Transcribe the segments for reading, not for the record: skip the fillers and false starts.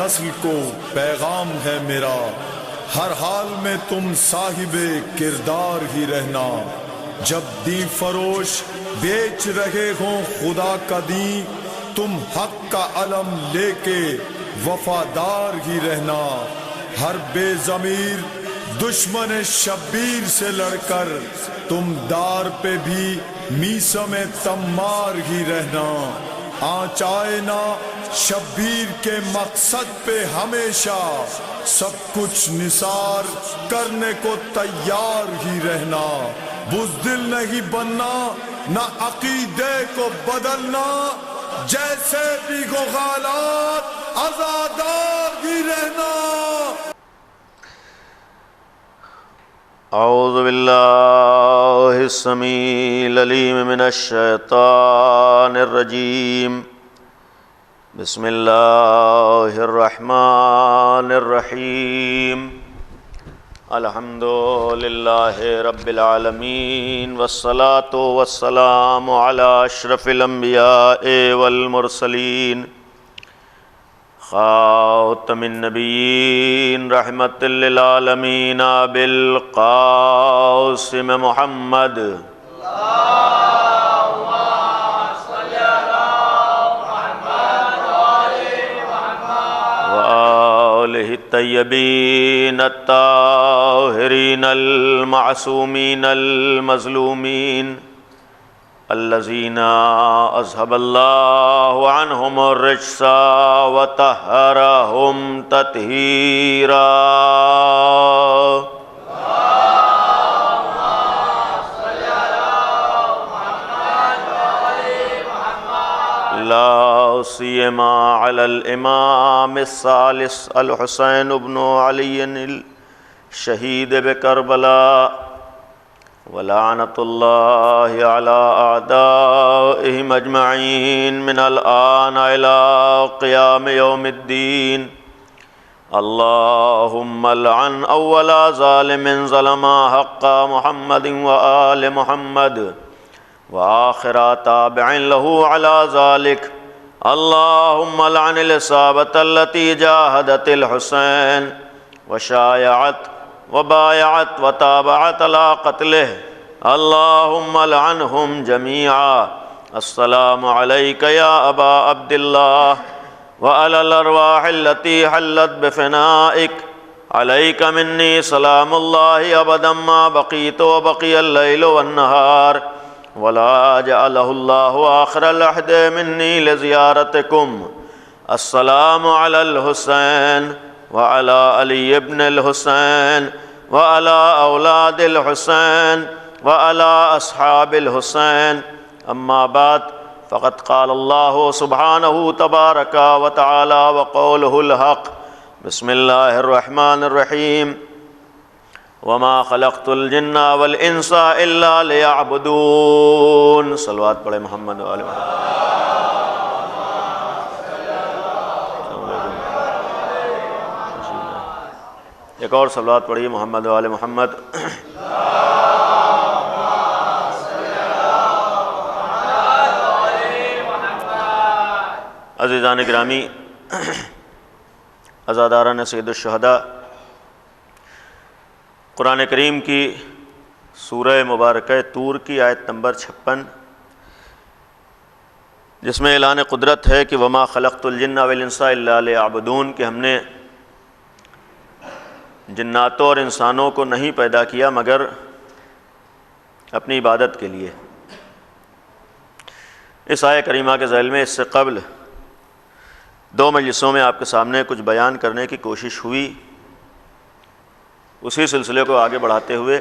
نسل کو پیغام ہے میرا، ہر حال میں تم صاحب کردار ہی رہنا۔ جب دین فروش بیچ رہے ہوں خدا کا دین، تم حق کا علم لے کے وفادار ہی رہنا۔ ہر بے ضمیر دشمن شبیر سے لڑ کر تم دار پہ بھی میثم تمار ہی رہنا۔ آنچ آئے نا شبیر کے مقصد پہ ہمیشہ، سب کچھ نثار کرنے کو تیار ہی رہنا۔ بزدل نہیں بننا، نہ عقیدے کو بدلنا، جیسے بھی ہو حالات آزادار ہی رہنا۔ اعوذ باللہ السمیع العلیم من الشیطان الرجیم، بسم اللہ الرحمن الرحیم۔ الحمد للہ رب العالمین، والصلاة والسلام علی اشرف الانبیاء والمرسلین، خاتم النبیین، رحمت للعالمین، بالقاسم محمد وآلہ الطیبین الطاہرین المعصومین المظلومین، الذین اذهب اللہ عنہم الرجس وطہرہم تطہیرا۔ لا سیما علی الامام الثالث الحسین بن علی الشہید بکربلاء، ولعنۃ اللہ علی اعدائہم اجمعین من الآن الی قیام یوم الدین۔ اللہم لعن اول ظالم ظلم حق محمد وآل محمد، وآخر تابع له على ذلك۔ اللہم لعن العصابة التي جاهدت الحسین وشایعت وبایعت وتابعت على قتله، اللہم لعنهم جميعا۔ السلام علیک یا ابا عبد اللہ، وعلى الارواح التي حلت بفنائک، علیک منی سلام اللہ ابدا ما بقیت وبقی اللیل والنہار، ولا جعلہ اللہ آخر العہد منی لزیارتکم۔ السلام علی الحسین وعلی علی ابن الحسین وعلی اولاد الحسین وعلی اصحاب الحسین، اما بعد، فقد قال اللہ سبحانہ تبارک وتعالی وقولہ الحق۔ بسم اللہ الرحمن الرحیم۔ وما خلقت الجن والانس الا ليعبدون۔ صلوات پڑھے محمد و آل محمد۔ ایک اور صلوات پڑھیے محمد و آل محمد۔ عزیزان گرامی، عزاداران سید الشہداء، قرآن کریم کی سورہ مبارکہ طور کی آیت نمبر 56، جس میں اعلان قدرت ہے کہ وما خلقت الجن والانس الا لیعبدون، کہ ہم نے جناتوں اور انسانوں کو نہیں پیدا کیا مگر اپنی عبادت کے لیے۔ اس آیہ کریمہ کے ذیل میں اس سے قبل 2 مجلسوں میں آپ کے سامنے کچھ بیان کرنے کی کوشش ہوئی۔ اسی سلسلے کو آگے بڑھاتے ہوئے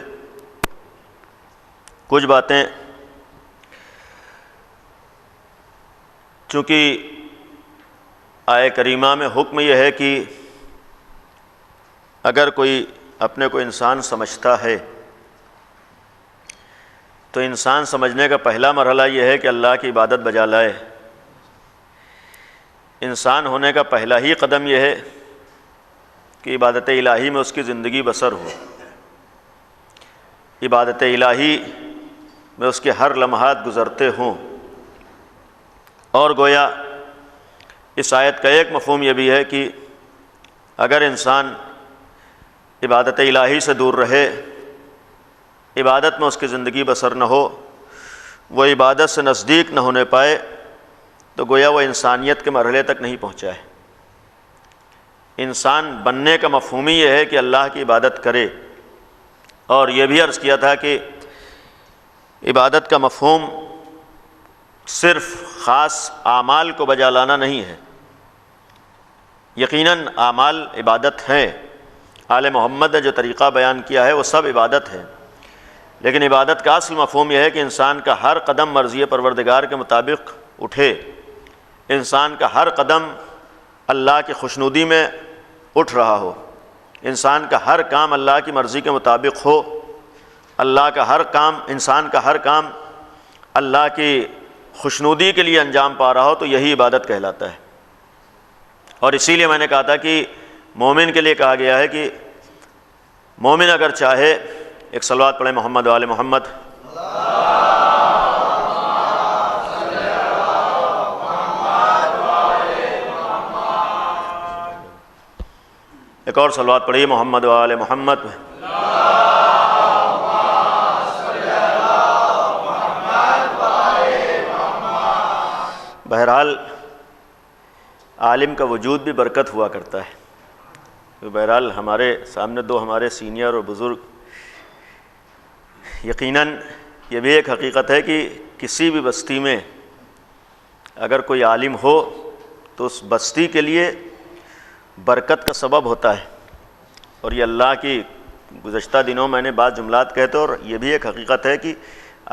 کچھ باتیں، چونکہ آیہ کریمہ میں حکم یہ ہے کہ اگر کوئی اپنے کو انسان سمجھتا ہے تو انسان سمجھنے کا پہلا مرحلہ یہ ہے کہ اللہ کی عبادت بجا لائے۔ انسان ہونے کا پہلا ہی قدم یہ ہے کہ عبادت الہی میں اس کی زندگی بسر ہو، عبادت الہی میں اس کے ہر لمحات گزرتے ہوں۔ اور گویا اس آیت کا ایک مفہوم یہ بھی ہے کہ اگر انسان عبادت الہی سے دور رہے، عبادت میں اس کی زندگی بسر نہ ہو، وہ عبادت سے نزدیک نہ ہونے پائے، تو گویا وہ انسانیت کے مرحلے تک نہیں پہنچا ہے۔ انسان بننے کا مفہوم ہی یہ ہے کہ اللہ کی عبادت کرے، اور یہ بھی عرض کیا تھا کہ عبادت کا مفہوم صرف خاص اعمال کو بجا لانا نہیں ہے۔ یقیناً اعمال عبادت ہیں، آل محمد نے جو طریقہ بیان کیا ہے وہ سب عبادت ہے، لیکن عبادت کا اصل مفہوم یہ ہے کہ انسان کا ہر قدم مرضی پروردگار کے مطابق اٹھے، انسان کا ہر قدم اللہ کی خوشنودی میں اٹھ رہا ہو، انسان کا ہر کام اللہ کی مرضی کے مطابق ہو، انسان کا ہر کام اللہ کی خوشنودی کے لیے انجام پا رہا ہو، تو یہی عبادت کہلاتا ہے۔ اور اسی لیے میں نے کہا تھا کہ مومن کے لیے کہا گیا ہے کہ مومن اگر چاہے، ایک صلوات پڑھیں محمد وآل محمد۔ ایک اور صلوات پڑھیے محمد وآل محمد۔ بہرحال عالم کا وجود بھی برکت ہوا کرتا ہے۔ بہرحال ہمارے سامنے دو ہمارے سینئر اور بزرگ، یقیناً یہ بھی ایک حقیقت ہے کہ کسی بھی بستی میں اگر کوئی عالم ہو تو اس بستی کے لیے برکت کا سبب ہوتا ہے، اور یہ اللہ کی گزشتہ دنوں میں نے بعض جملات کہتے، اور یہ بھی ایک حقیقت ہے کہ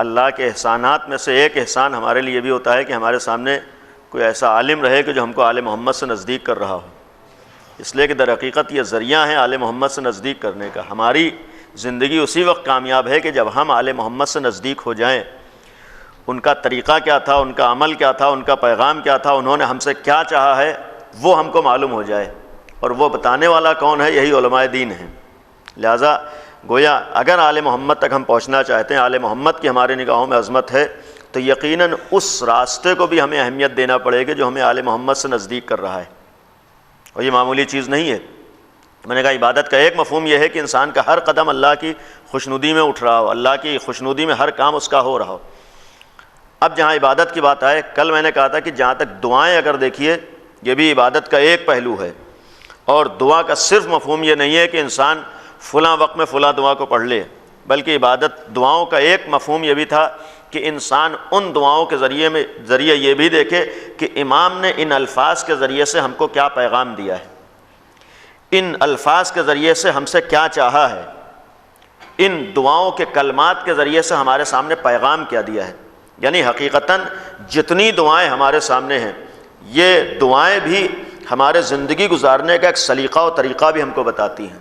اللہ کے احسانات میں سے ایک احسان ہمارے لیے بھی ہوتا ہے کہ ہمارے سامنے کوئی ایسا عالم رہے کہ جو ہم کو آل محمد سے نزدیک کر رہا ہو، اس لیے کہ در حقیقت یہ ذریعہ ہیں آل محمد سے نزدیک کرنے کا۔ ہماری زندگی اسی وقت کامیاب ہے کہ جب ہم آل محمد سے نزدیک ہو جائیں، ان کا طریقہ کیا تھا، ان کا عمل کیا تھا، ان کا پیغام کیا تھا، انہوں نے ہم سے کیا چاہا ہے، وہ ہم کو معلوم ہو جائے، اور وہ بتانے والا کون ہے؟ یہی علماء دین ہیں۔ لہٰذا گویا اگر آل محمد تک ہم پہنچنا چاہتے ہیں، آل محمد کی ہمارے نگاہوں میں عظمت ہے، تو یقیناً اس راستے کو بھی ہمیں اہمیت دینا پڑے گی جو ہمیں آل محمد سے نزدیک کر رہا ہے، اور یہ معمولی چیز نہیں ہے۔ میں نے کہا عبادت کا ایک مفہوم یہ ہے کہ انسان کا ہر قدم اللہ کی خوشنودی میں اٹھ رہا ہو، اللہ کی خوشنودی میں ہر کام اس کا ہو رہا ہو۔ اب جہاں عبادت کی بات آئے، کل میں نے کہا تھا کہ جہاں تک دعائیں اگر دیکھیے، یہ بھی عبادت کا ایک پہلو ہے، اور دعا کا صرف مفہوم یہ نہیں ہے کہ انسان فلاں وقت میں فلاں دعا کو پڑھ لے، بلکہ دعاؤں کا ایک مفہوم یہ بھی تھا کہ انسان ان دعاؤں کے ذریعے یہ بھی دیکھے کہ امام نے ان الفاظ کے ذریعے سے ہم کو کیا پیغام دیا ہے، ان الفاظ کے ذریعے سے ہم سے کیا چاہا ہے، ان دعاؤں کے کلمات کے ذریعے سے ہمارے سامنے پیغام کیا دیا ہے۔ یعنی حقیقتاً جتنی دعائیں ہمارے سامنے ہیں، یہ دعائیں بھی ہمارے زندگی گزارنے کا ایک سلیقہ و طریقہ بھی ہم کو بتاتی ہیں۔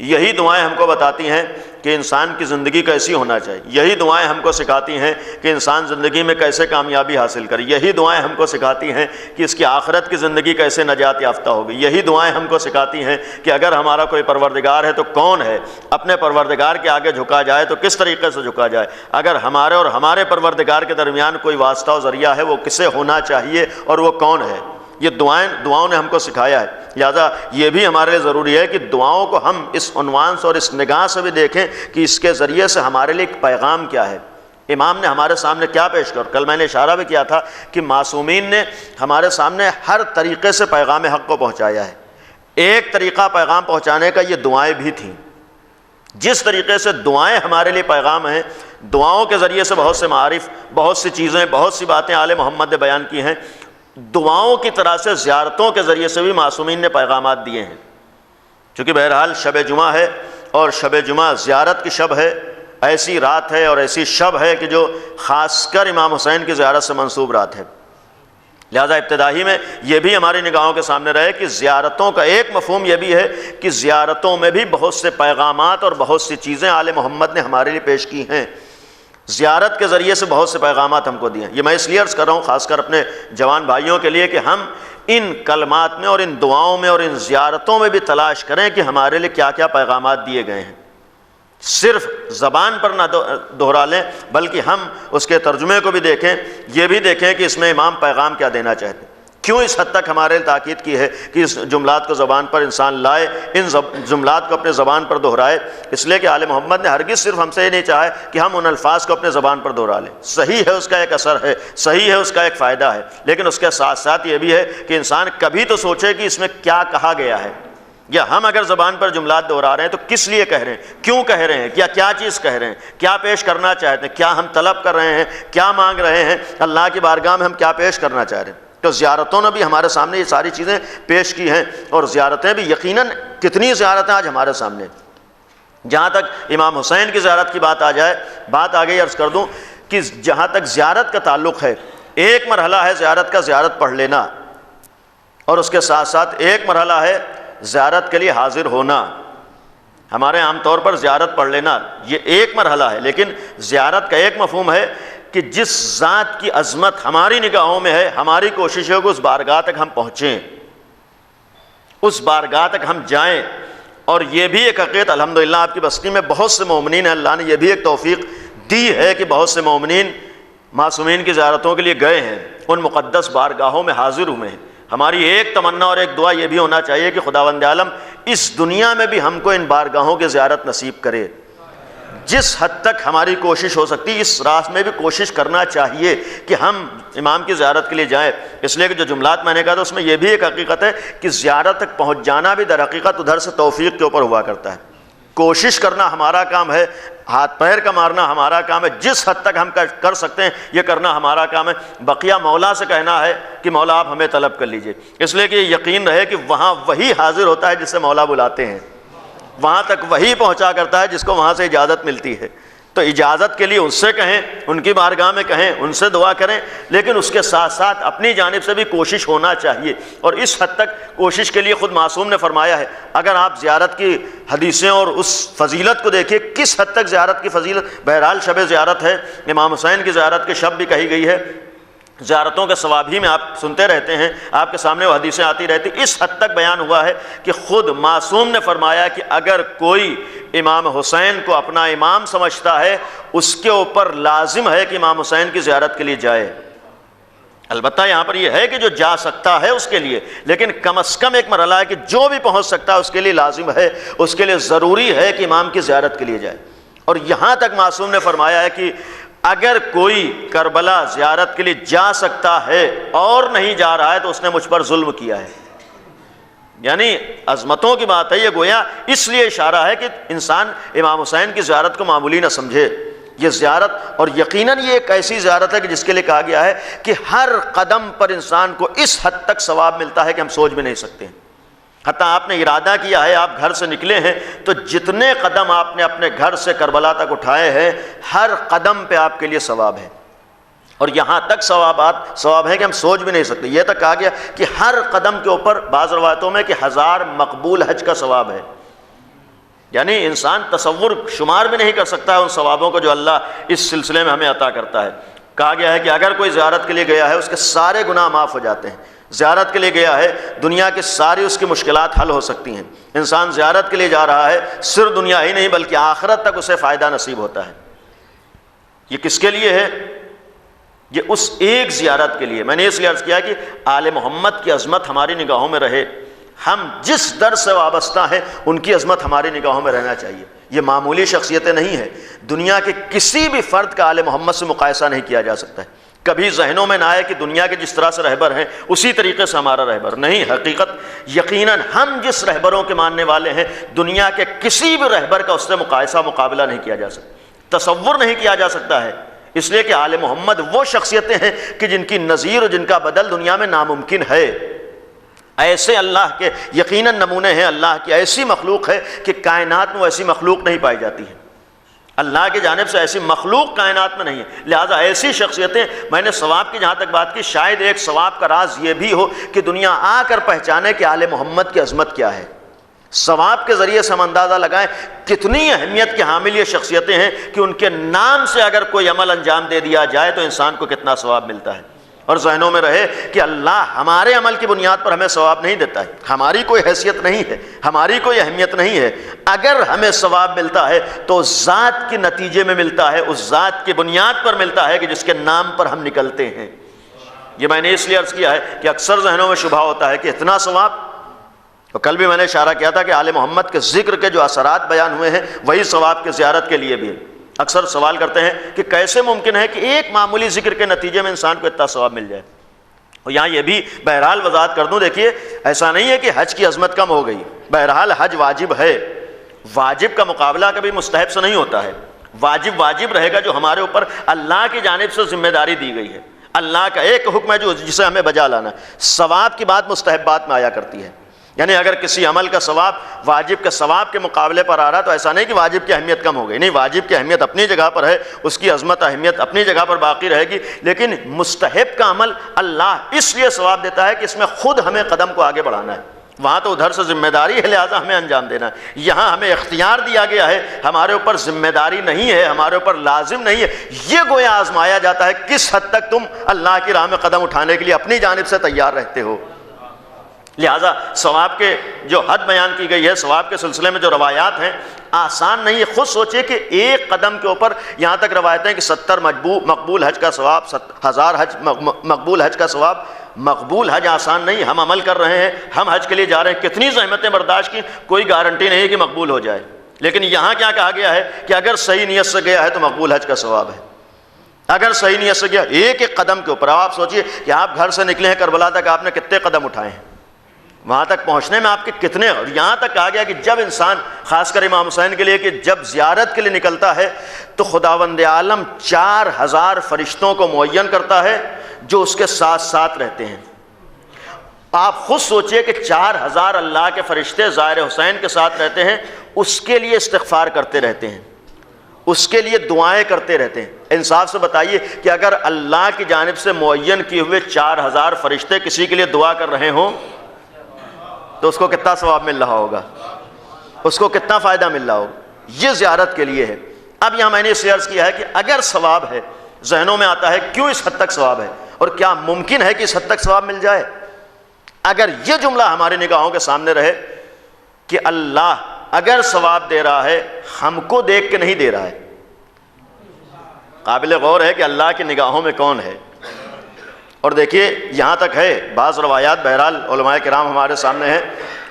یہی دعائیں ہم کو بتاتی ہیں کہ انسان کی زندگی کیسی ہونا چاہیے، یہی دعائیں ہم کو سکھاتی ہیں کہ انسان زندگی میں کیسے کامیابی حاصل کرے، یہی دعائیں ہم کو سکھاتی ہیں کہ اس کی آخرت کی زندگی کیسے نجات یافتہ ہوگی، یہی دعائیں ہم کو سکھاتی ہیں کہ اگر ہمارا کوئی پروردگار ہے تو کون ہے، اپنے پروردگار کے آگے جھکا جائے تو کس طریقے سے جھکا جائے، اگر ہمارے اور ہمارے پروردگار کے درمیان کوئی واسطہ و ذریعہ ہے وہ کسے ہونا چاہیے اور وہ کون ہے۔ یہ دعاؤں نے ہم کو سکھایا ہے۔ لہذا یہ بھی ہمارے لیے ضروری ہے کہ دعاؤں کو ہم اس عنوان سے اور اس نگاہ سے بھی دیکھیں کہ اس کے ذریعے سے ہمارے لیے ایک پیغام کیا ہے، امام نے ہمارے سامنے کیا پیش کر۔ کل میں نے اشارہ بھی کیا تھا کہ معصومین نے ہمارے سامنے ہر طریقے سے پیغام حق کو پہنچایا ہے۔ ایک طریقہ پیغام پہنچانے کا یہ دعائیں بھی تھیں۔ جس طریقے سے دعائیں ہمارے لیے پیغام ہیں، دعاؤں کے ذریعے سے بہت سے معارف، بہت سی چیزیں، بہت سی باتیں آل محمد نے بیان کی ہیں، دعاؤں کی طرح سے زیارتوں کے ذریعے سے بھی معصومین نے پیغامات دیے ہیں۔ چونکہ بہرحال شب جمعہ ہے، اور شب جمعہ زیارت کی شب ہے، ایسی رات ہے اور ایسی شب ہے کہ جو خاص کر امام حسین کی زیارت سے منسوب رات ہے۔ لہذا ابتدائی میں یہ بھی ہماری نگاہوں کے سامنے رہے کہ زیارتوں کا ایک مفہوم یہ بھی ہے کہ زیارتوں میں بھی بہت سے پیغامات اور بہت سی چیزیں آل محمد نے ہمارے لیے پیش کی ہیں۔ زیارت کے ذریعے سے بہت سے پیغامات ہم کو دیے ہیں۔ یہ میں اس لیے عرض کر رہا ہوں خاص کر اپنے جوان بھائیوں کے لیے کہ ہم ان کلمات میں اور ان دعاؤں میں اور ان زیارتوں میں بھی تلاش کریں کہ ہمارے لیے کیا کیا پیغامات دیے گئے ہیں۔ صرف زبان پر نہ دہرا لیں بلکہ ہم اس کے ترجمے کو بھی دیکھیں، یہ بھی دیکھیں کہ اس میں امام پیغام کیا دینا چاہتے ہیں۔ کیوں اس حد تک ہمارے تاکید کی ہے کہ اس جملات کو زبان پر انسان لائے، ان جملات کو اپنے زبان پر دہرائے؟ اس لیے کہ آل محمد نے ہرگز صرف ہم سے یہ نہیں چاہا کہ ہم ان الفاظ کو اپنے زبان پر دہرا لیں۔ صحیح ہے، اس کا ایک اثر ہے، صحیح ہے، اس کا ایک فائدہ ہے، لیکن اس کے ساتھ ساتھ یہ بھی ہے کہ انسان کبھی تو سوچے کہ اس میں کیا کہا گیا ہے، یا ہم اگر زبان پر جملات دہرا رہے ہیں تو کس لیے کہہ رہے ہیں، کیوں کہہ رہے ہیں، کیا چیز کہہ رہے ہیں، کیا پیش کرنا چاہتے ہیں، کیا ہم طلب کر رہے ہیں، کیا مانگ رہے ہیں، اللہ کی بارگاہ میں ہم کیا پیش کرنا چاہ رہے ہیں۔ تو زیارتوں نے بھی ہمارے سامنے یہ ساری چیزیں پیش کی ہیں، اور زیارتیں بھی یقیناً کتنی زیارتیں آج ہمارے سامنے۔ جہاں تک امام حسین کی زیارت کی بات آ جائے، بات آگے عرض کر دوں کہ جہاں تک زیارت کا تعلق ہے، ایک مرحلہ ہے زیارت کا زیارت پڑھ لینا، اور اس کے ساتھ ساتھ ایک مرحلہ ہے زیارت کے لیے حاضر ہونا۔ ہمارے عام طور پر زیارت پڑھ لینا یہ ایک مرحلہ ہے، لیکن زیارت کا ایک مفہوم ہے کہ جس ذات کی عظمت ہماری نگاہوں میں ہے، ہماری کوشش ہے کہ اس بارگاہ تک ہم پہنچیں، اس بارگاہ تک ہم جائیں۔ اور یہ بھی ایک حقیقت الحمدللہ آپ کی بستی میں بہت سے مومنین ہیں، اللہ نے یہ بھی ایک توفیق دی ہے کہ بہت سے مومنین معصومین کی زیارتوں کے لیے گئے ہیں، ان مقدس بارگاہوں میں حاضر ہوئے ہیں۔ ہماری ایک تمنا اور ایک دعا یہ بھی ہونا چاہیے کہ خداوند عالم اس دنیا میں بھی ہم کو ان بارگاہوں کی زیارت نصیب کرے۔ جس حد تک ہماری کوشش ہو سکتی اس راست میں بھی کوشش کرنا چاہیے کہ ہم امام کی زیارت کے لیے جائیں، اس لیے کہ جو جملات میں نے کہا تھا اس میں یہ بھی ایک حقیقت ہے کہ زیارت تک پہنچ جانا بھی در حقیقت ادھر سے توفیق کے اوپر ہوا کرتا ہے۔ کوشش کرنا ہمارا کام ہے، ہاتھ پیر کا مارنا ہمارا کام ہے، جس حد تک ہم کر سکتے ہیں یہ کرنا ہمارا کام ہے، بقیہ مولا سے کہنا ہے کہ مولا آپ ہمیں طلب کر لیجئے۔ اس لیے کہ یہ یقین رہے کہ وہاں وہی حاضر ہوتا ہے جس سے مولا بلاتے ہیں، وہاں تک وہی پہنچا کرتا ہے جس کو وہاں سے اجازت ملتی ہے۔ تو اجازت کے لیے ان سے کہیں، ان کی بارگاہ میں کہیں، ان سے دعا کریں، لیکن اس کے ساتھ ساتھ اپنی جانب سے بھی کوشش ہونا چاہیے۔ اور اس حد تک کوشش کے لیے خود معصوم نے فرمایا ہے، اگر آپ زیارت کی حدیثیں اور اس فضیلت کو دیکھیں کس حد تک زیارت کی فضیلت، بہرحال شب زیارت ہے، امام حسین کی زیارت کے شب بھی کہی گئی ہے، زیارتوں کے ثواب ہی میں آپ سنتے رہتے ہیں، آپ کے سامنے وہ حدیثیں آتی رہتی، اس حد تک بیان ہوا ہے کہ خود معصوم نے فرمایا کہ اگر کوئی امام حسین کو اپنا امام سمجھتا ہے اس کے اوپر لازم ہے کہ امام حسین کی زیارت کے لیے جائے۔ البتہ یہاں پر یہ ہے کہ جو جا سکتا ہے اس کے لیے، لیکن کم از کم ایک مرحلہ ہے کہ جو بھی پہنچ سکتا ہے اس کے لیے لازم ہے، اس کے لیے ضروری ہے کہ امام کی زیارت کے لیے جائے۔ اور یہاں تک معصوم نے فرمایا ہے کہ اگر کوئی کربلا زیارت کے لیے جا سکتا ہے اور نہیں جا رہا ہے تو اس نے مجھ پر ظلم کیا ہے۔ یعنی عظمتوں کی بات ہے یہ، گویا اس لیے اشارہ ہے کہ انسان امام حسین کی زیارت کو معمولی نہ سمجھے۔ یہ زیارت، اور یقیناً یہ ایک ایسی زیارت ہے کہ جس کے لیے کہا گیا ہے کہ ہر قدم پر انسان کو اس حد تک ثواب ملتا ہے کہ ہم سوچ بھی نہیں سکتے ہیں۔ حتیٰ آپ نے ارادہ کیا ہے، آپ گھر سے نکلے ہیں تو جتنے قدم آپ نے اپنے گھر سے کربلا تک اٹھائے ہیں ہر قدم پہ آپ کے لیے ثواب ہے، اور یہاں تک ثواب ہے کہ ہم سوچ بھی نہیں سکتے۔ یہ تک کہا گیا کہ ہر قدم کے اوپر بعض روایتوں میں کہ 1000 مقبول حج کا ثواب ہے، یعنی انسان تصور شمار بھی نہیں کر سکتا ہے ان ثوابوں کو جو اللہ اس سلسلے میں ہمیں عطا کرتا ہے۔ کہا گیا ہے کہ اگر کوئی زیارت کے لیے گیا ہے اس کے سارے گناہ معاف ہو جاتے ہیں، زیارت کے لیے گیا ہے دنیا کی ساری اس کی مشکلات حل ہو سکتی ہیں۔ انسان زیارت کے لیے جا رہا ہے، صرف دنیا ہی نہیں بلکہ آخرت تک اسے فائدہ نصیب ہوتا ہے۔ یہ کس کے لیے ہے؟ یہ اس ایک زیارت کے لیے۔ میں نے اس لیے عرض کیا کہ آل محمد کی عظمت ہماری نگاہوں میں رہے، ہم جس در سے وابستہ ہیں ان کی عظمت ہماری نگاہوں میں رہنا چاہیے۔ یہ معمولی شخصیتیں نہیں ہیں، دنیا کے کسی بھی فرد کا آل محمد سے مقایسہ نہیں کیا جا سکتا ہے۔ کبھی ذہنوں میں نہ آئے کہ دنیا کے جس طرح سے رہبر ہیں اسی طریقے سے ہمارا رہبر نہیں، حقیقت یقیناً ہم جس رہبروں کے ماننے والے ہیں دنیا کے کسی بھی رہبر کا اس سے مقابلہ نہیں کیا جا سکتا، تصور نہیں کیا جا سکتا ہے۔ اس لیے کہ آل محمد وہ شخصیتیں ہیں کہ جن کی نظیر اور جن کا بدل دنیا میں ناممکن ہے۔ ایسے اللہ کے یقیناً نمونے ہیں، اللہ کی ایسی مخلوق ہے کہ کائنات میں ایسی مخلوق نہیں پائی جاتی ہے، اللہ کی جانب سے ایسی مخلوق کائنات میں نہیں ہے، لہٰذا ایسی شخصیتیں۔ میں نے ثواب کی جہاں تک بات کی، شاید ایک ثواب کا راز یہ بھی ہو کہ دنیا آ کر پہچانے کہ آل محمد کی عظمت کیا ہے۔ ثواب کے ذریعے سے ہم اندازہ لگائیں کتنی اہمیت کے حامل یہ شخصیتیں ہیں کہ ان کے نام سے اگر کوئی عمل انجام دے دیا جائے تو انسان کو کتنا ثواب ملتا ہے۔ اور ذہنوں میں رہے کہ اللہ ہمارے عمل کی بنیاد پر ہمیں ثواب نہیں دیتا ہے، ہماری کوئی حیثیت نہیں ہے، ہماری کوئی اہمیت نہیں ہے۔ اگر ہمیں ثواب ملتا ہے تو ذات کے نتیجے میں ملتا ہے، اس ذات کی بنیاد پر ملتا ہے کہ جس کے نام پر ہم نکلتے ہیں۔ یہ میں نے اس لیے عرض کیا ہے کہ اکثر ذہنوں میں شبہ ہوتا ہے کہ اتنا ثواب، اور کل بھی میں نے اشارہ کیا تھا کہ آل محمد کے ذکر کے جو اثرات بیان ہوئے ہیں وہی ثواب کی زیارت کے لیے بھی ہے۔ اکثر سوال کرتے ہیں کہ کیسے ممکن ہے کہ ایک معمولی ذکر کے نتیجے میں انسان کو اتنا ثواب مل جائے، اور یہاں یہ بھی بہرحال وضاحت کر دوں، دیکھیے ایسا نہیں ہے کہ حج کی عظمت کم ہو گئی، بہرحال حج واجب ہے، واجب کا مقابلہ کبھی مستحب سے نہیں ہوتا ہے، واجب واجب رہے گا جو ہمارے اوپر اللہ کی جانب سے ذمہ داری دی گئی ہے، اللہ کا ایک حکم ہے جسے ہمیں بجا لانا ہے۔ ثواب کی بات مستحبات میں آیا کرتی ہے، یعنی اگر کسی عمل کا ثواب واجب کے ثواب کے مقابلے پر آ رہا تو ایسا نہیں کہ واجب کی اہمیت کم ہو گئی، نہیں، واجب کی اہمیت اپنی جگہ پر ہے، اس کی عظمت اہمیت اپنی جگہ پر باقی رہے گی، لیکن مستحب کا عمل اللہ اس لیے ثواب دیتا ہے کہ اس میں خود ہمیں قدم کو آگے بڑھانا ہے، وہاں تو ادھر سے ذمہ داری ہے لہٰذا ہمیں انجام دینا ہے، یہاں ہمیں اختیار دیا گیا ہے، ہمارے اوپر ذمہ داری نہیں ہے، ہمارے اوپر لازم نہیں ہے، یہ گویا آزمایا جاتا ہے کس حد تک تم اللہ کی راہ میں قدم اٹھانے کے لیے اپنی جانب سے تیار رہتے ہو۔ لہٰذا ثواب کے جو حد بیان کی گئی ہے، ثواب کے سلسلے میں جو روایات ہیں آسان نہیں ہے، خود سوچئے کہ ایک قدم کے اوپر یہاں تک روایتیں کہ 70 مقبول حج کا ثواب، 1000 حج مقبول حج کا ثواب، مقبول حج آسان نہیں، ہم عمل کر رہے ہیں، ہم حج کے لیے جا رہے ہیں، کتنی زحمتیں برداشت کی، کوئی گارنٹی نہیں ہے کہ مقبول ہو جائے، لیکن یہاں کیا کہا گیا ہے کہ اگر صحیح نیت سے گیا ہے تو مقبول حج کا ثواب ہے، اگر صحیح نیت سے گیا ایک ایک قدم کے اوپر۔ آپ سوچئے کہ آپ گھر سے نکلے ہیں کربلا تک، آپ نے کتنے قدم اٹھائے ہیں، وہاں تک پہنچنے میں آپ کے کتنے، اور یہاں تک کہا گیا کہ جب انسان، خاص کر امام حسین کے لیے، کہ جب زیارت کے لیے نکلتا ہے تو خداوند عالم 4000 فرشتوں کو معین کرتا ہے جو اس کے ساتھ ساتھ رہتے ہیں۔ آپ خود سوچئے کہ 4000 اللہ کے فرشتے زائر حسین کے ساتھ رہتے ہیں، اس کے لیے استغفار کرتے رہتے ہیں، اس کے لیے دعائیں کرتے رہتے ہیں۔ انصاف سے بتائیے کہ اگر اللہ کی جانب سے معین کیے ہوئے 4000 فرشتے کسی کے لیے دعا کر رہے ہوں تو اس کو کتنا ثواب مل رہا ہوگا، اس کو کتنا فائدہ مل رہا ہوگا، یہ زیارت کے لیے ہے۔ اب یہاں میں نے اس سے عرض کیا ہے کہ اگر ثواب ہے، ذہنوں میں آتا ہے کیوں اس حد تک ثواب ہے، اور کیا ممکن ہے کہ اس حد تک ثواب مل جائے؟ اگر یہ جملہ ہماری نگاہوں کے سامنے رہے کہ اللہ اگر ثواب دے رہا ہے ہم کو دیکھ کے نہیں دے رہا ہے، قابل غور ہے کہ اللہ کی نگاہوں میں کون ہے۔ اور دیکھیے یہاں تک ہے، بعض روایات بہرحال علماء کرام ہمارے سامنے ہیں،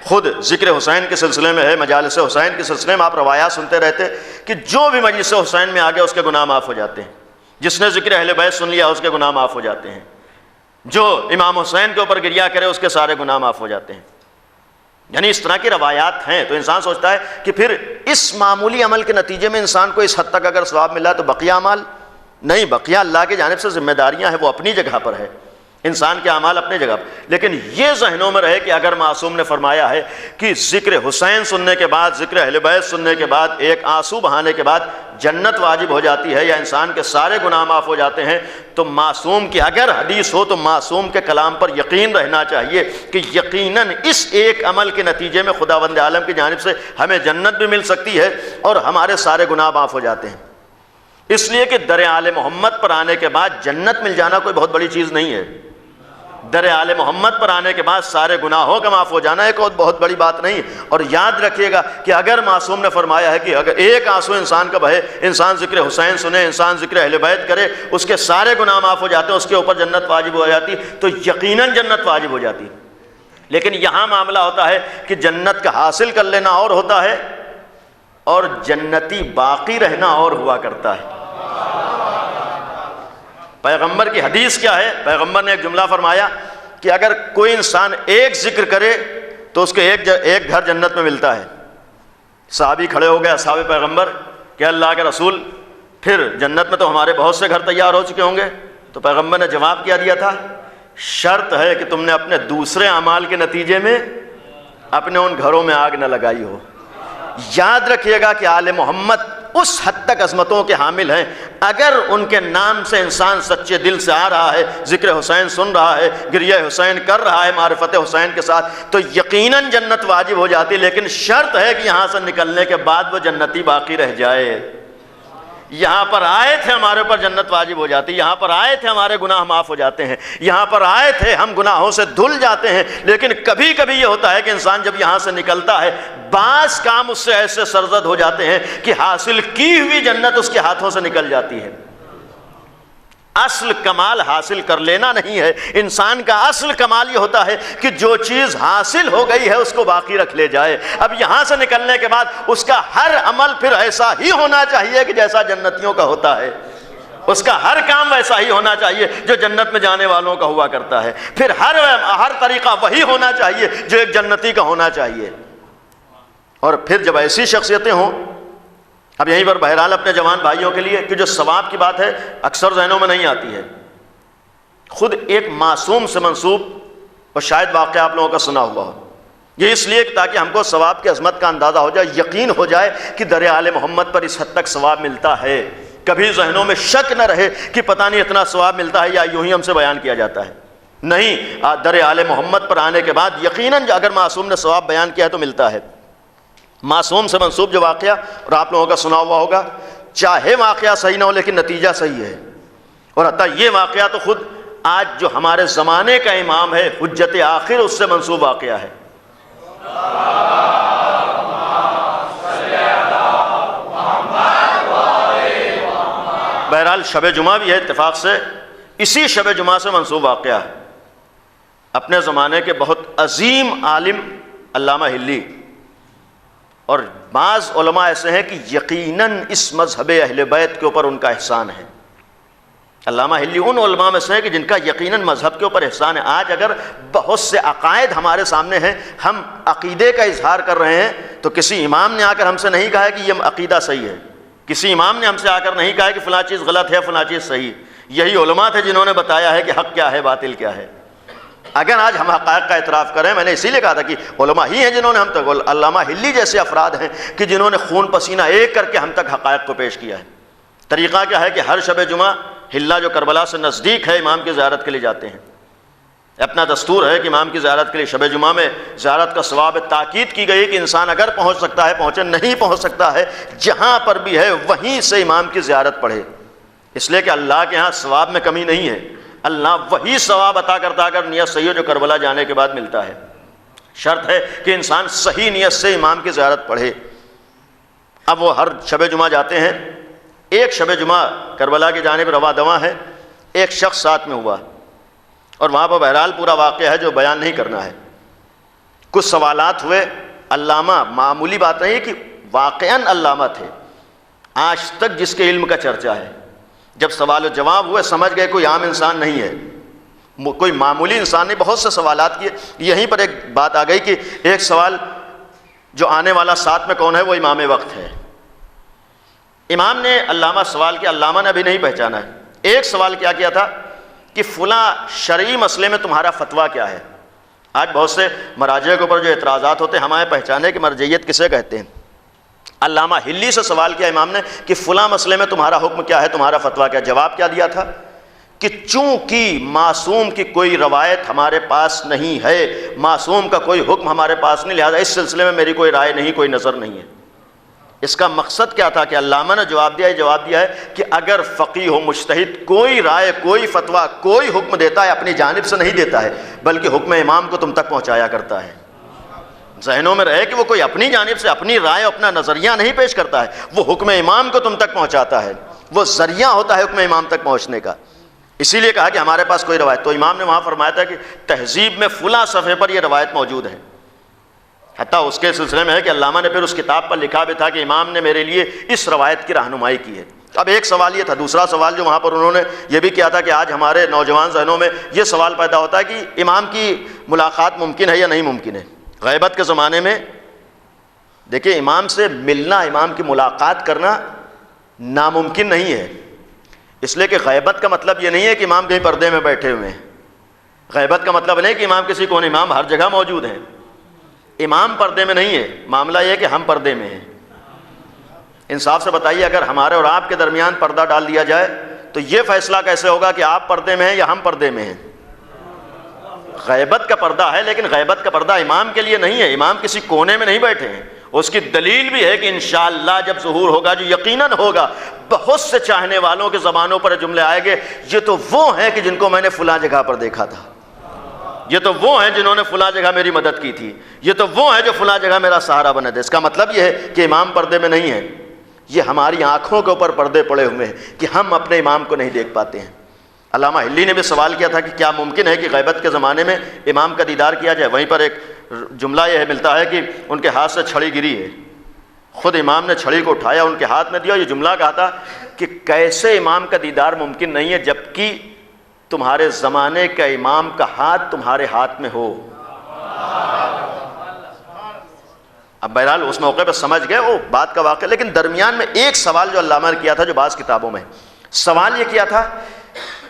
خود ذکر حسین کے سلسلے میں ہے، مجالس حسین کے سلسلے میں آپ روایات سنتے رہتے کہ جو بھی مجلس حسین میں آ گیا اس کے گناہ معاف ہو جاتے ہیں، جس نے ذکر اہل بیت سن لیا اس کے گناہ معاف ہو جاتے ہیں، جو امام حسین کے اوپر گریہ کرے اس کے سارے گناہ معاف ہو جاتے ہیں، یعنی اس طرح کی روایات ہیں۔ تو انسان سوچتا ہے کہ پھر اس معمولی عمل کے نتیجے میں انسان کو اس حد تک اگر ثواب ملا تو بقیہ اعمال نہیں، بقیہ اللہ کی جانب سے ذمہ داریاں ہیں، وہ اپنی جگہ پر ہے، انسان کے اعمال اپنی جگہ پر، لیکن یہ ذہنوں میں رہے کہ اگر معصوم نے فرمایا ہے کہ ذکر حسین سننے کے بعد، ذکر اہل بیت سننے کے بعد، ایک آنسو بہانے کے بعد جنت واجب ہو جاتی ہے یا انسان کے سارے گناہ معاف ہو جاتے ہیں، تو معصوم کی اگر حدیث ہو تو معصوم کے کلام پر یقین رہنا چاہیے کہ یقیناً اس ایک عمل کے نتیجے میں خداوند عالم کی جانب سے ہمیں جنت بھی مل سکتی ہے اور ہمارے سارے گناہ معاف ہو جاتے ہیں۔ اس لیے کہ در آل محمد پر آنے کے بعد جنت مل جانا کوئی بہت بڑی چیز نہیں ہے، در آل محمد پر آنے کے بعد سارے گناہوں کا معاف ہو جانا ایک بہت بڑی بات نہیں۔ اور یاد رکھیے گا کہ اگر معصوم نے فرمایا ہے کہ اگر ایک آنسو انسان کا بہے، انسان ذکر حسین سنے، انسان ذکر اہل بیت کرے، اس کے سارے گناہ معاف ہو جاتے ہیں، اس کے اوپر جنت واجب ہو جاتی، تو یقیناً جنت واجب ہو جاتی۔ لیکن یہاں معاملہ ہوتا ہے کہ جنت کا حاصل کر لینا اور ہوتا ہے اور جنتی باقی رہنا اور ہوا کرتا ہے۔ پیغمبر کی حدیث کیا ہے؟ پیغمبر نے ایک جملہ فرمایا کہ اگر کوئی انسان ایک ذکر کرے تو اس کے ایک گھر جنت میں ملتا ہے۔ صحابی کھڑے ہو گئے، اصحاب پیغمبر کہ اللہ کے رسول پھر جنت میں تو ہمارے بہت سے گھر تیار ہو چکے ہوں گے، تو پیغمبر نے جواب کیا دیا تھا، شرط ہے کہ تم نے اپنے دوسرے اعمال کے نتیجے میں اپنے ان گھروں میں آگ نہ لگائی ہو۔ یاد رکھیے گا کہ آل محمد اس حد تک عظمتوں کے حامل ہیں، اگر ان کے نام سے انسان سچے دل سے آ رہا ہے، ذکر حسین سن رہا ہے، گریہ حسین کر رہا ہے معرفت حسین کے ساتھ، تو یقیناً جنت واجب ہو جاتی، لیکن شرط ہے کہ یہاں سے نکلنے کے بعد وہ جنتی باقی رہ جائے۔ یہاں پر آئے تھے ہمارے اوپر جنت واجب ہو جاتی، یہاں پر آئے تھے ہمارے گناہ معاف ہو جاتے ہیں، یہاں پر آئے تھے ہم گناہوں سے دھل جاتے ہیں، لیکن کبھی کبھی یہ ہوتا ہے کہ انسان جب یہاں سے نکلتا ہے بعض کام اس سے ایسے سرزد ہو جاتے ہیں کہ حاصل کی ہوئی جنت اس کے ہاتھوں سے نکل جاتی ہے۔ اصل کمال حاصل کر لینا نہیں ہے، انسان کا اصل کمال یہ ہوتا ہے کہ جو چیز حاصل ہو گئی ہے اس کو باقی رکھ لے جائے۔ اب یہاں سے نکلنے کے بعد اس کا ہر عمل پھر ایسا ہی ہونا چاہیے کہ جیسا جنتیوں کا ہوتا ہے، اس کا ہر کام ویسا ہی ہونا چاہیے جو جنت میں جانے والوں کا ہوا کرتا ہے، پھر ہر طریقہ وہی ہونا چاہیے جو ایک جنتی کا ہونا چاہیے۔ اور پھر جب ایسی شخصیتیں ہوں، اب یہیں پر بہرحال اپنے جوان بھائیوں کے لیے کہ جو ثواب کی بات ہے اکثر ذہنوں میں نہیں آتی ہے، خود ایک معصوم سے منسوب اور شاید واقعہ آپ لوگوں کا سنا ہوا ہو، یہ اس لیے تاکہ ہم کو ثواب کی عظمت کا اندازہ ہو جائے، یقین ہو جائے کہ در آل محمد پر اس حد تک ثواب ملتا ہے، کبھی ذہنوں میں شک نہ رہے کہ پتہ نہیں اتنا ثواب ملتا ہے یا یوں ہی ہم سے بیان کیا جاتا ہے۔ نہیں، در آل محمد پر آنے کے بعد یقیناً اگر معصوم نے ثواب بیان کیا ہے تو ملتا ہے۔ معصوم سے منسوب جو واقعہ اور آپ لوگوں کا سنا ہوا ہوگا، چاہے واقعہ صحیح نہ ہو لیکن نتیجہ صحیح ہے، اور حتیٰ یہ واقعہ تو خود آج جو ہمارے زمانے کا امام ہے حجت آخر اس سے منسوب واقعہ ہے۔ بہرحال شب جمعہ بھی ہے اتفاق سے، اسی شب جمعہ سے منسوب واقعہ ہے۔ اپنے زمانے کے بہت عظیم عالم علامہ ہلی، اور بعض علماء ایسے ہیں کہ یقیناً اس مذہب اہل بیت کے اوپر ان کا احسان ہے۔ علامہ ہلی ان علماء میں سے ہیں کہ جن کا یقیناً مذہب کے اوپر احسان ہے۔ آج اگر بہت سے عقائد ہمارے سامنے ہیں، ہم عقیدے کا اظہار کر رہے ہیں، تو کسی امام نے آ کر ہم سے نہیں کہا ہے کہ یہ عقیدہ صحیح ہے، کسی امام نے ہم سے آ کر نہیں کہا ہے کہ فلاں چیز غلط ہے فلاں چیز صحیح، یہی علماء تھے جنہوں نے بتایا ہے کہ حق کیا ہے باطل کیا ہے۔ اگر آج ہم حقائق کا اعتراف کریں، میں نے اسی لیے کہا تھا کہ علماء ہی ہیں جنہوں نے ہم تک، علامہ ہلی جیسے افراد ہیں کہ جنہوں نے خون پسینہ ایک کر کے ہم تک حقائق کو پیش کیا ہے۔ طریقہ کیا ہے کہ ہر شب جمعہ ہلا جو کربلا سے نزدیک ہے امام کی زیارت کے لیے جاتے ہیں، اپنا دستور ہے کہ امام کی زیارت کے لیے شب جمعہ میں زیارت کا ثواب تاکید کی گئی کہ انسان اگر پہنچ سکتا ہے پہنچے، نہیں پہنچ سکتا ہے جہاں پر بھی ہے وہیں سے امام کی زیارت پڑھے، اس لیے کہ اللہ کے ہاں ثواب میں کمی نہیں ہے، اللہ وہی ثواب عطا کرتا اگر نیت صحیح ہو جو کربلا جانے کے بعد ملتا ہے۔ شرط ہے کہ انسان صحیح نیت سے امام کی زیارت پڑھے۔ اب وہ ہر شب جمعہ جاتے ہیں، ایک شب جمعہ کربلا کی جانب رواں دواں ہے، ایک شخص ساتھ میں ہوا، اور وہاں پر بہرحال پورا واقعہ ہے جو بیان نہیں کرنا ہے، کچھ سوالات ہوئے، علامہ معمولی بات نہیں ہے کہ واقعاً علامہ تھے، آج تک جس کے علم کا چرچا ہے، جب سوال و جواب ہوئے سمجھ گئے کوئی عام انسان نہیں ہے، کوئی معمولی انسان نہیں، بہت سے سوالات کیے۔ یہیں پر ایک بات آ گئی کہ ایک سوال جو آنے والا ساتھ میں کون ہے وہ امام وقت ہے۔ امام نے علامہ سوال کیا، علامہ نے ابھی نہیں پہچانا ہے، ایک سوال کیا تھا کہ فلاں شرعی مسئلے میں تمہارا فتویٰ کیا ہے۔ آج بہت سے مراجع کے اوپر جو اعتراضات ہوتے ہیں ہمیں پہچانے کہ مرجعیت کسے کہتے ہیں۔ علامہ ہلی سے سوال کیا امام نے کہ فلاں مسئلے میں تمہارا حکم کیا ہے، تمہارا فتویٰ کیا؟ جواب کیا دیا تھا کہ چونکہ معصوم کی کوئی روایت ہمارے پاس نہیں ہے، معصوم کا کوئی حکم ہمارے پاس نہیں، لہذا اس سلسلے میں میری کوئی رائے نہیں، کوئی نظر نہیں ہے۔ اس کا مقصد کیا تھا کہ علامہ نے جواب دیا ہے کہ اگر فقیہ و مجتہد کوئی رائے، کوئی فتویٰ، کوئی حکم دیتا ہے اپنی جانب سے نہیں دیتا ہے، بلکہ حکم امام کو تم تک پہنچایا کرتا ہے۔ ذہنوں میں رہے کہ وہ کوئی اپنی جانب سے اپنی رائے، اپنا نظریہ نہیں پیش کرتا ہے، وہ حکم امام کو تم تک پہنچاتا ہے، وہ ذریعہ ہوتا ہے حکم امام تک پہنچنے کا۔ اسی لیے کہا کہ ہمارے پاس کوئی روایت، تو امام نے وہاں فرمایا تھا کہ تہذیب میں فلاں صفحے پر یہ روایت موجود ہے، حتیٰ اس کے سلسلے میں ہے کہ علامہ نے پھر اس کتاب پر لکھا بھی تھا کہ امام نے میرے لیے اس روایت کی رہنمائی کی ہے۔ اب ایک سوال یہ تھا، دوسرا سوال جو وہاں پر انہوں نے یہ بھی کیا تھا کہ آج ہمارے نوجوان ذہنوں میں یہ سوال پیدا ہوتا ہے کہ امام کی ملاقات ممکن ہے یا نہیں ممکن ہے۔ غیبت کے زمانے میں دیکھیں امام سے ملنا، امام کی ملاقات کرنا ناممکن نہیں ہے، اس لیے کہ غیبت کا مطلب یہ نہیں ہے کہ امام کہیں پردے میں بیٹھے ہوئے ہیں، غیبت کا مطلب نہیں کہ امام کسی کون، امام ہر جگہ موجود ہیں، امام پردے میں نہیں ہے، معاملہ یہ ہے کہ ہم پردے میں ہیں۔ انصاف سے بتائیے اگر ہمارے اور آپ کے درمیان پردہ ڈال دیا جائے تو یہ فیصلہ کیسے ہوگا کہ آپ پردے میں ہیں یا ہم پردے میں ہیں؟ غیبت کا پردہ ہے، لیکن غیبت کا پردہ امام کے لیے نہیں ہے، امام کسی کونے میں نہیں بیٹھے ہیں۔ اس کی دلیل بھی ہے کہ انشاءاللہ جب ظہور ہوگا، جو یقیناً ہوگا، بہت سے چاہنے والوں کے زبانوں پر جملے آئیں گے، یہ تو وہ ہیں کہ جن کو میں نے فلاں جگہ پر دیکھا تھا، یہ تو وہ ہیں جنہوں نے فلاں جگہ میری مدد کی تھی، یہ تو وہ ہیں جو فلاں جگہ میرا سہارا بنے تھے۔ اس کا مطلب یہ ہے کہ امام پردے میں نہیں ہے، یہ ہماری آنکھوں کے اوپر پردے پڑے ہوئے ہیں کہ ہم اپنے امام کو نہیں دیکھ پاتے ہیں۔ علامہ ہلی نے بھی سوال کیا تھا کہ کیا ممکن ہے کہ غیبت کے زمانے میں امام کا دیدار کیا جائے؟ وہیں پر ایک جملہ یہ ملتا ہے کہ ان کے ہاتھ سے چھڑی گری ہے، خود امام نے چھڑی کو اٹھایا ان کے ہاتھ میں دیا، یہ جملہ کہا تھا کہ کیسے امام کا دیدار ممکن نہیں ہے جبکہ تمہارے زمانے کا امام کا ہاتھ تمہارے ہاتھ میں ہو۔ اب بہرحال اس موقع پہ سمجھ گئے وہ بات کا واقعہ، لیکن درمیان میں ایک سوال جو علامہ نے کیا تھا جو بعض کتابوں میں، سوال یہ کیا تھا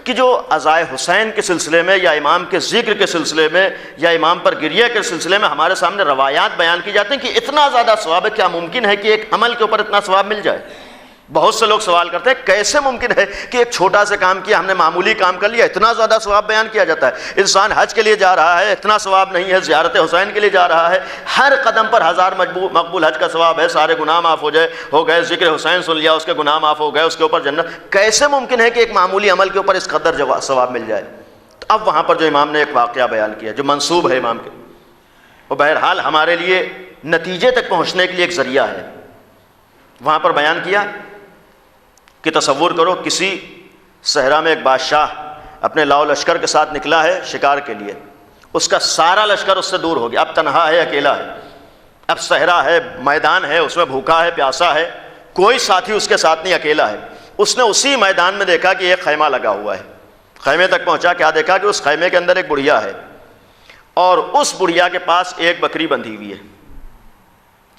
کہ جو عزائے حسین کے سلسلے میں یا امام کے ذکر کے سلسلے میں یا امام پر گریہ کے سلسلے میں ہمارے سامنے روایات بیان کی جاتی ہیں کہ اتنا زیادہ ثواب ہے، کیا ممکن ہے کہ ایک عمل کے اوپر اتنا ثواب مل جائے؟ بہت سے لوگ سوال کرتے ہیں کیسے ممکن ہے کہ ایک چھوٹا سا کام کیا، ہم نے معمولی کام کر لیا، اتنا زیادہ ثواب بیان کیا جاتا ہے۔ انسان حج کے لیے جا رہا ہے، اتنا ثواب نہیں ہے، زیارت حسین کے لیے جا رہا ہے، ہر قدم پر 1000 مقبول حج کا ثواب ہے، سارے گناہ معاف ہو گئے، ذکر حسین سن لیا، اس کے گناہ معاف ہو گئے، اس کے اوپر جنت۔ کیسے ممکن ہے کہ ایک معمولی عمل کے اوپر اس قدر ثواب مل جائے؟ تو اب وہاں پر جو امام نے ایک واقعہ بیان کیا جو منسوب ہے امام کے، وہ بہرحال ہمارے لیے نتیجے تک پہنچنے کے لیے ایک ذریعہ ہے۔ وہاں پر بیان کیا کہ تصور کرو کسی صحرا میں ایک بادشاہ اپنے لاؤ لشکر کے ساتھ نکلا ہے شکار کے لیے، اس کا سارا لشکر اس سے دور ہو گیا، اب تنہا ہے، اکیلا ہے، اب صحرا ہے، میدان ہے، اس میں بھوکا ہے، پیاسا ہے، کوئی ساتھی اس کے ساتھ نہیں، اکیلا ہے۔ اس نے اسی میدان میں دیکھا کہ ایک خیمہ لگا ہوا ہے، خیمے تک پہنچا، کیا دیکھا کہ اس خیمے کے اندر ایک بڑھیا ہے اور اس بڑھیا کے پاس ایک بکری بندھی ہوئی ہے،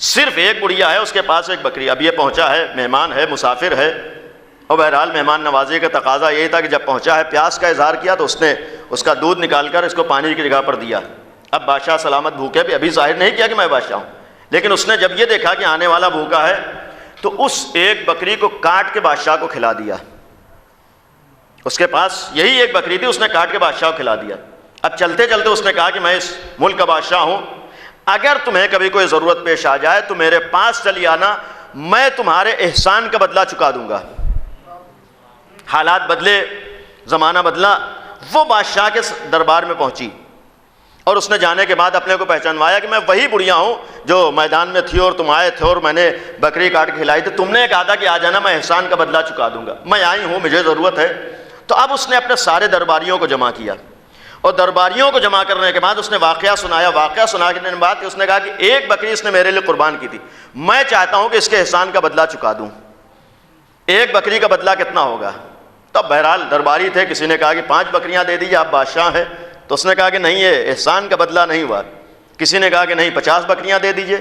صرف ایک بڑھیا ہے، اس کے پاس ایک بکری۔ اب یہ پہنچا ہے، مہمان ہے، مسافر ہے، اور بہرحال مہمان نوازی کا تقاضا یہی تھا کہ جب پہنچا ہے پیاس کا اظہار کیا تو اس نے اس کا دودھ نکال کر اس کو پانی کی جگہ پر دیا۔ اب بادشاہ سلامت بھوکے بھی ابھی ظاہر نہیں کیا کہ میں بادشاہ ہوں، لیکن اس نے جب یہ دیکھا کہ آنے والا بھوکا ہے تو اس ایک بکری کو کاٹ کے بادشاہ کو کھلا دیا۔ اس کے پاس یہی ایک بکری تھی، اس نے کاٹ کے بادشاہ کو کھلا دیا۔ اب چلتے چلتے اس نے کہا کہ میں اس ملک کا بادشاہ ہوں، اگر تمہیں کبھی کوئی ضرورت پیش آ جائے تو میرے پاس چلی آنا، میں تمہارے احسان کا بدلہ چکا دوں گا۔ حالات بدلے، زمانہ بدلا، وہ بادشاہ کے دربار میں پہنچی اور اس نے جانے کے بعد اپنے کو پہچانوایا کہ میں وہی بڑھیا ہوں جو میدان میں تھی اور تم آئے تھے اور میں نے بکری کاٹ کے کھلائی تھی، تم نے کہا تھا کہ آ جانا، میں احسان کا بدلہ چکا دوں گا، میں آئی ہوں، مجھے ضرورت ہے۔ تو اب اس نے اپنے سارے درباریوں کو جمع کیا اور درباریوں کو جمع کرنے کے بعد اس نے واقعہ سنایا۔ واقعہ سنانے کے بعد اس نے کہا کہ ایک بکری اس نے میرے لیے قربان کی تھی، میں چاہتا ہوں کہ اس کے احسان کا بدلہ چکا دوں۔ ایک بکری کا بدلہ کتنا ہوگا؟ تو بہرحال درباری تھے، کسی نے کہا کہ 5 بکریاں دے دیجیے، آپ بادشاہ ہیں، تو اس نے کہا کہ نہیں، یہ احسان کا بدلہ نہیں ہوا۔ کسی نے کہا کہ نہیں 50 بکریاں دے دیجیے،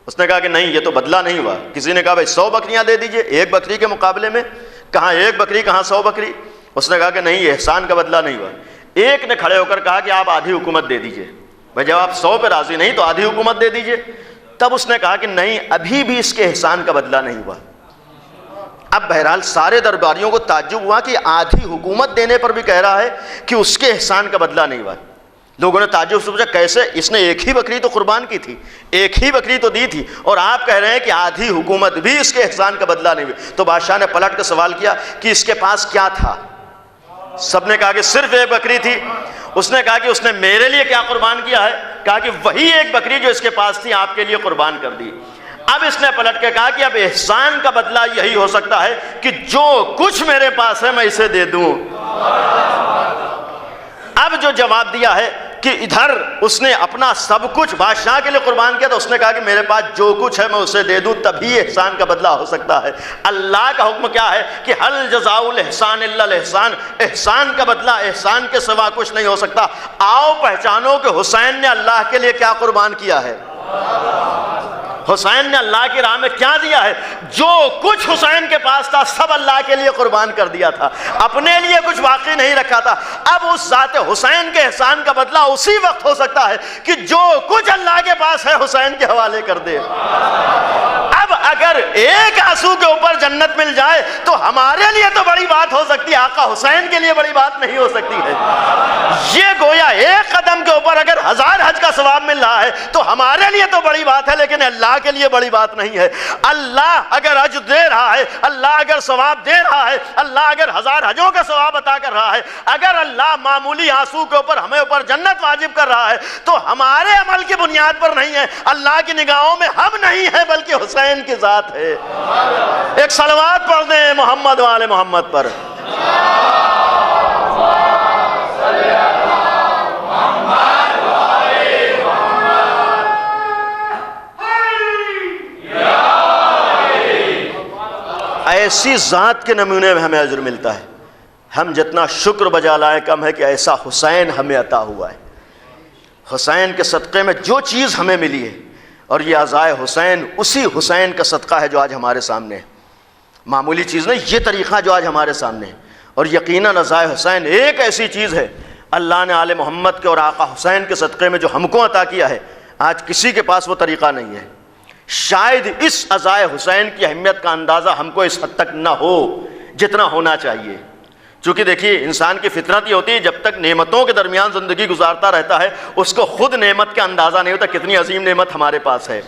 اس نے کہا کہ نہیں، یہ تو بدلہ نہیں ہوا۔ کسی نے کہا بھائی 100 بکریاں دے دیجیے ایک بکری کے مقابلے میں، کہاں ایک بکری کہاں 100 بکری، اس نے کہا کہ نہیں، یہ احسان کا بدلہ نہیں ہوا۔ ایک نے کھڑے ہو کر کہا کہ آپ آدھی حکومت دے دیجیے، بھائی جب آپ 100 پہ راضی نہیں تو آدھی حکومت دے دیجیے۔ تب اس نے کہا کہ نہیں، ابھی بھی اس کے احسان کا بدلہ نہیں ہوا۔ اب بہرحال سارے درباریوں کو تعجب ہوا کہ آدھی حکومت دینے پر بھی کہہ رہا ہے کہ اس کے احسان کا بدلہ نہیں ہوا۔ لوگوں نے تعجب سے پوچھا کیسے، اس نے ایک ہی بکری تو قربان کی تھی، ایک ہی بکری تو دی تھی، اور آپ کہہ رہے ہیں کہ آدھی حکومت بھی اس کے احسان کا بدلہ نہیں ہوئی۔ تو بادشاہ نے پلٹ کر سوال کیا کہ اس کے پاس کیا تھا؟ سب نے کہا کہ صرف ایک بکری تھی۔ اس نے کہا کہ اس نے میرے لیے کیا قربان کیا ہے؟ کہا کہ وہی ایک بکری جو اس کے پاس تھی آپ کے لیے قربان کر دی۔ اب اس نے پلٹ کے کہا کہ اب احسان کا بدلہ یہی ہو سکتا ہے کہ جو کچھ میرے پاس ہے میں اسے دے دوں۔ اب جو جواب دیا ہے کہ ادھر اس نے اپنا سب کچھ بادشاہ کے لیے قربان کیا، تو اس نے کہا کہ میرے پاس جو کچھ ہے میں اسے دے دوں، تبھی احسان کا بدلہ ہو سکتا ہے۔ اللہ کا حکم کیا ہے کہ هل جزاء الاحسان الا الاحسان، احسان کا بدلہ احسان کے سوا کچھ نہیں ہو سکتا۔ آؤ پہچانو کہ حسین نے اللہ کے لیے کیا قربان کیا ہے۔ حسین نے اللہ کی راہ میں کیا دیا ہے؟ جو کچھ حسین کے پاس تھا سب اللہ کے لیے قربان کر دیا تھا، اپنے لیے کچھ باقی نہیں رکھا تھا۔ اب اس ذات حسین کے احسان کا بدلہ اسی وقت ہو سکتا ہے کہ جو کچھ اللہ کے پاس ہے حسین کے حوالے کر دے۔ اب اگر ایک آنسو کے اوپر جنت مل جائے تو ہمارے لیے تو بڑی بات ہو سکتی ہے، آقا حسین کے لیے بڑی بات نہیں ہو سکتی ہے۔ یہ گویا ایک قدم کے اوپر اگر 1000 حج کا ثواب مل رہا ہے تو ہمارے لیے تو بڑی بات ہے، لیکن اللہ کے لیے بڑی بات نہیں ہے۔ اللہ اگر حج دے رہا ہے، اللہ اگر ثواب دے رہا ہے، اللہ اگر 1000 حجوں کا ثواب عطا کر رہا ہے، اگر اللہ معمولی آنسو کے اوپر ہمیں اوپر جنت واجب کر رہا ہے تو ہمارے عمل کی بنیاد پر نہیں ہے، اللہ کی نگاہوں میں ہم نہیں ہیں بلکہ حسین کی ذات ہے۔ ایک صلوات پڑھ دیں محمد و آل محمد پر۔ ایسی ذات کے نمونے میں ہمیں اجر ملتا ہے. ہم جتنا شکر بجا لائیں کم ہے کہ ایسا حسین ہمیں عطا ہوا ہے. حسین کے صدقے میں جو چیز ہمیں ملی ہے، اور یہ عزائے حسین اسی حسین کا صدقہ ہے جو آج ہمارے سامنے ہے. معمولی چیز نہیں، یہ طریقہ جو آج ہمارے سامنے ہے. اور یقیناً عزائے حسین ایک ایسی چیز ہے اللہ نے آل محمد کے اور آقا حسین کے صدقے میں جو ہم کو عطا کیا ہے، آج کسی کے پاس وہ طریقہ نہیں ہے. شاید اس عزائے حسین کی اہمیت کا اندازہ ہم کو اس حد تک نہ ہو جتنا ہونا چاہیے. چونکہ دیکھیے انسان کی فطرت یہ ہوتی ہے، جب تک نعمتوں کے درمیان زندگی گزارتا رہتا ہے اس کو خود نعمت کا اندازہ نہیں ہوتا کتنی عظیم نعمت ہمارے پاس ہے.